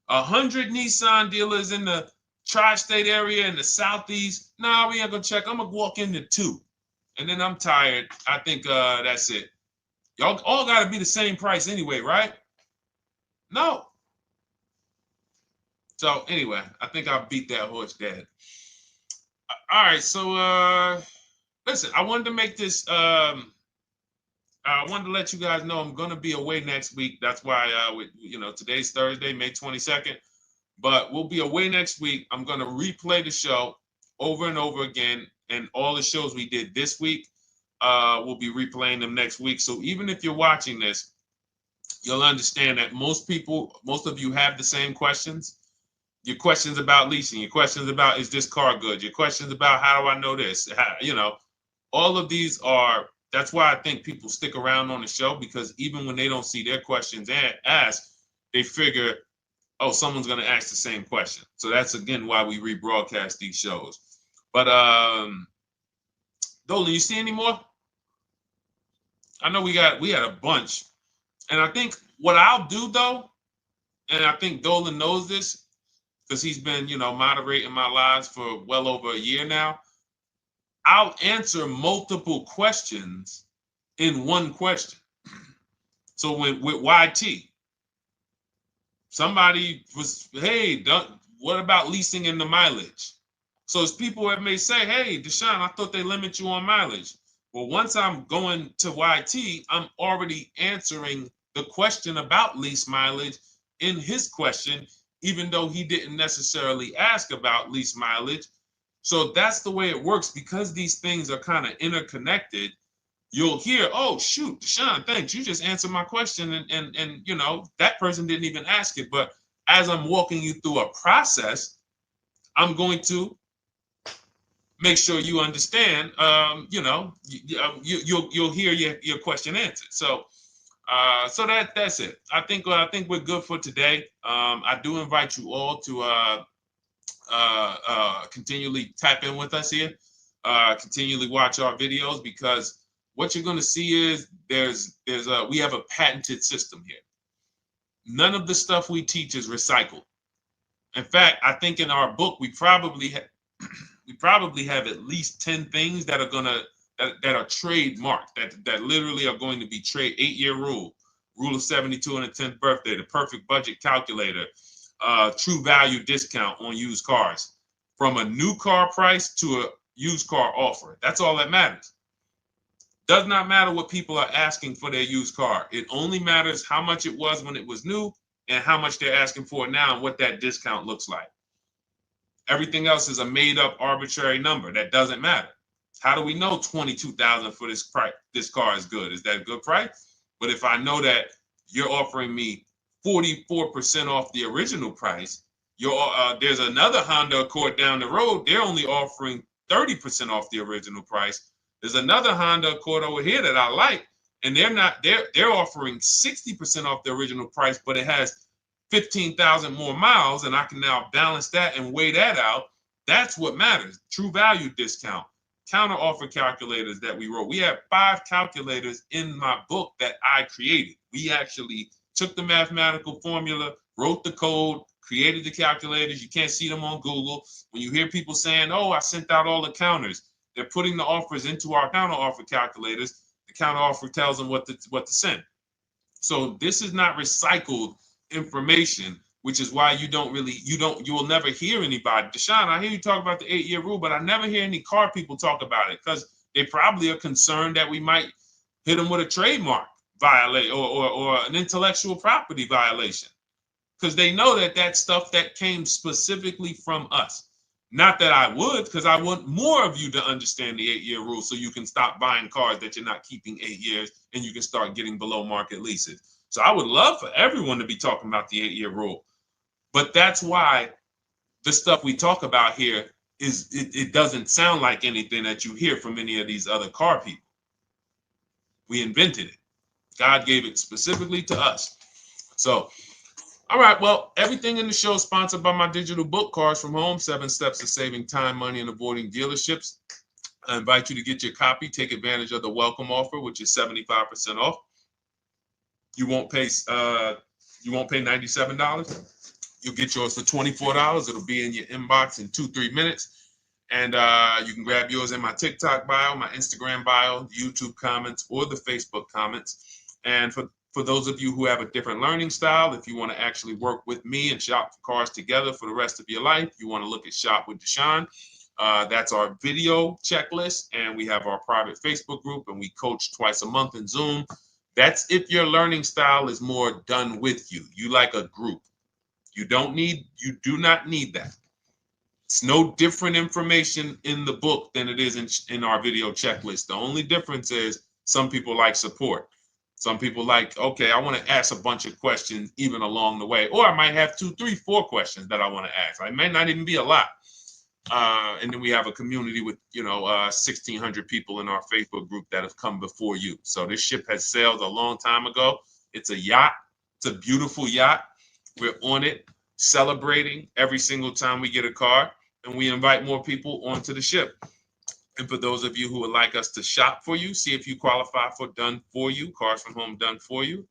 Speaker 1: 100 Nissan dealers in the tri-state area in the southeast. No, we ain't gonna check. I'm gonna walk into 2, and then I'm tired. I think that's it. Y'all all gotta be the same price anyway, right? No. So anyway, I think I beat that horse dead. All right, so listen, I wanted to make this. I wanted to let you guys know I'm gonna be away next week. That's why, today's Thursday, May 22nd, but we'll be away next week. I'm gonna replay the show over and over again, and all the shows we did this week, we'll be replaying them next week. So even if you're watching this, you'll understand that most of you have the same questions. Your questions about leasing, your questions about, is this car good? Your questions about, how do I know this? All of these are, that's why I think people stick around on the show, because even when they don't see their questions asked, they figure, oh, someone's going to ask the same question. So that's, again, why we rebroadcast these shows. But Dolan, you see any more? I know we had a bunch. And I think what I'll do, though, and I think Dolan knows this because he's been, moderating my lives for well over a year now, I'll answer multiple questions in one question. So with YT, somebody was, hey, what about leasing in the mileage? So it's people that may say, hey, Deshone, I thought they limit you on mileage. Well, once I'm going to YT, I'm already answering the question about lease mileage in his question, even though he didn't necessarily ask about lease mileage. So that's the way it works. Because these things are kind of interconnected, you'll hear, oh, shoot, Deshone, thanks. You just answered my question. And that person didn't even ask it. But as I'm walking you through a process, I'm going to make sure you understand, you'll hear your question answered. So that's it. I think we're good for today. I do invite you all to continually tap in with us here, continually watch our videos, because what you're going to see is we have a patented system here. None of the stuff we teach is recycled. In fact, I think in our book we probably have at least 10 things that are that are trademarked, that literally are going to be 8-year rule of 72 and a 10th birthday, the perfect budget calculator, true value discount on used cars, from a new car price to a used car offer. That's all that matters. Does not matter what people are asking for their used car. It only matters how much it was when it was new and how much they're asking for it now and what that discount looks like. Everything else is a made up arbitrary number that doesn't matter. How do we know $22,000 for this price? This car is good. Is that a good price? But if I know that you're offering me 44% off the original price, there's another Honda Accord down the road. They're only offering 30% off the original price. There's another Honda Accord over here that I like, and they're offering 60% off the original price, but it has 15,000 more miles, and I can now balance that and weigh that out. That's what matters. True value discount, counter offer calculators that we wrote. We have 5 calculators in my book that I created. We actually took the mathematical formula, wrote the code, created the calculators. You can't see them on Google. When you hear people saying, oh, I sent out all the counters, they're putting the offers into our counter offer calculators. The counter offer tells them what to send. So this is not recycled information, which is why you will never hear anybody. Deshone, I hear you talk about the 8-year rule, but I never hear any car people talk about it, because they probably are concerned that we might hit them with a trademark violation or an intellectual property violation, because they know that that's stuff that came specifically from us. Not that I would, because I want more of you to understand the 8-year rule, so you can stop buying cars that you're not keeping 8 years and you can start getting below market leases. So I would love for everyone to be talking about the 8-year rule. But that's why the stuff we talk about here it doesn't sound like anything that you hear from any of these other car people. We invented it. God gave it specifically to us. So, all right, well, everything in the show is sponsored by my digital book, Cars from Home, 7 Steps to Saving Time, Money, and Avoiding Dealerships. I invite you to get your copy. Take advantage of the welcome offer, which is 75% off. You won't pay $97. You'll get yours for $24. It'll be in your inbox in 2-3 minutes. And you can grab yours in my TikTok bio, my Instagram bio, YouTube comments, or the Facebook comments. And for those of you who have a different learning style, if you want to actually work with me and shop for cars together for the rest of your life, you want to look at Shop with Deshone. That's our video checklist. And we have our private Facebook group, and we coach twice a month in Zoom. That's if your learning style is more done with you. You like a group. You do not need that. It's no different information in the book than it is in our video checklist. The only difference is some people like support. Some people like, okay, I want to ask a bunch of questions even along the way, or I might have 2, 3, 4 questions that I want to ask. It may not even be a lot. And then we have a community with 1,600 people in our Facebook group that have come before you. So this ship has sailed a long time ago. It's a yacht. It's a beautiful yacht. We're on it, celebrating every single time we get a car, and we invite more people onto the ship. And for those of you who would like us to shop for you, see if you qualify for done for you, cars from home done for you.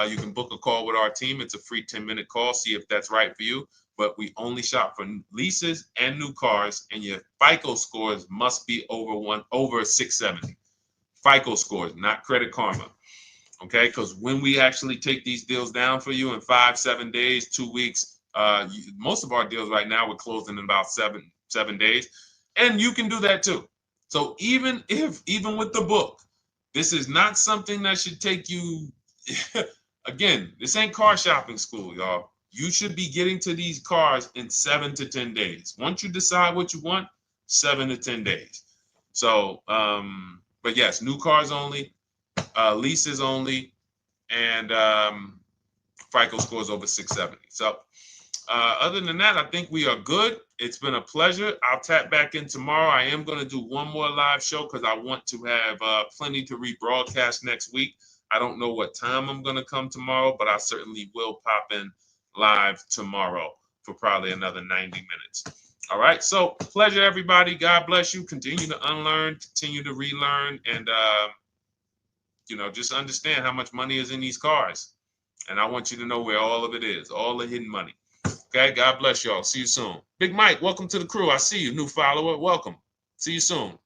Speaker 1: You can book a call with our team. It's a free 10-minute call. See if that's right for you. But we only shop for leases and new cars, and your FICO scores must be over 670. FICO scores, not Credit Karma. Okay, because when we actually take these deals down for you in 5, 7 days, 2 weeks, most of our deals right now we're closing in about seven days, and you can do that too. So even with the book, this is not something that should take you. Again, this ain't car shopping school, y'all. You should be getting to these cars in 7 to 10 days. Once you decide what you want, 7 to 10 days. So, but yes, new cars only, leases only, and FICO scores over 670. So other than that, I think we are good. It's been a pleasure. I'll tap back in tomorrow. I am going to do one more live show because I want to have plenty to rebroadcast next week. I don't know what time I'm going to come tomorrow, but I certainly will pop in live tomorrow for probably another 90 minutes. All right. So pleasure, everybody. God bless you. Continue to unlearn, continue to relearn, and just understand how much money is in these cars. And I want you to know where all of it is, all the hidden money. Okay, God bless y'all. See you soon. Big Mike, welcome to the crew. I see you, new follower. Welcome. See you soon.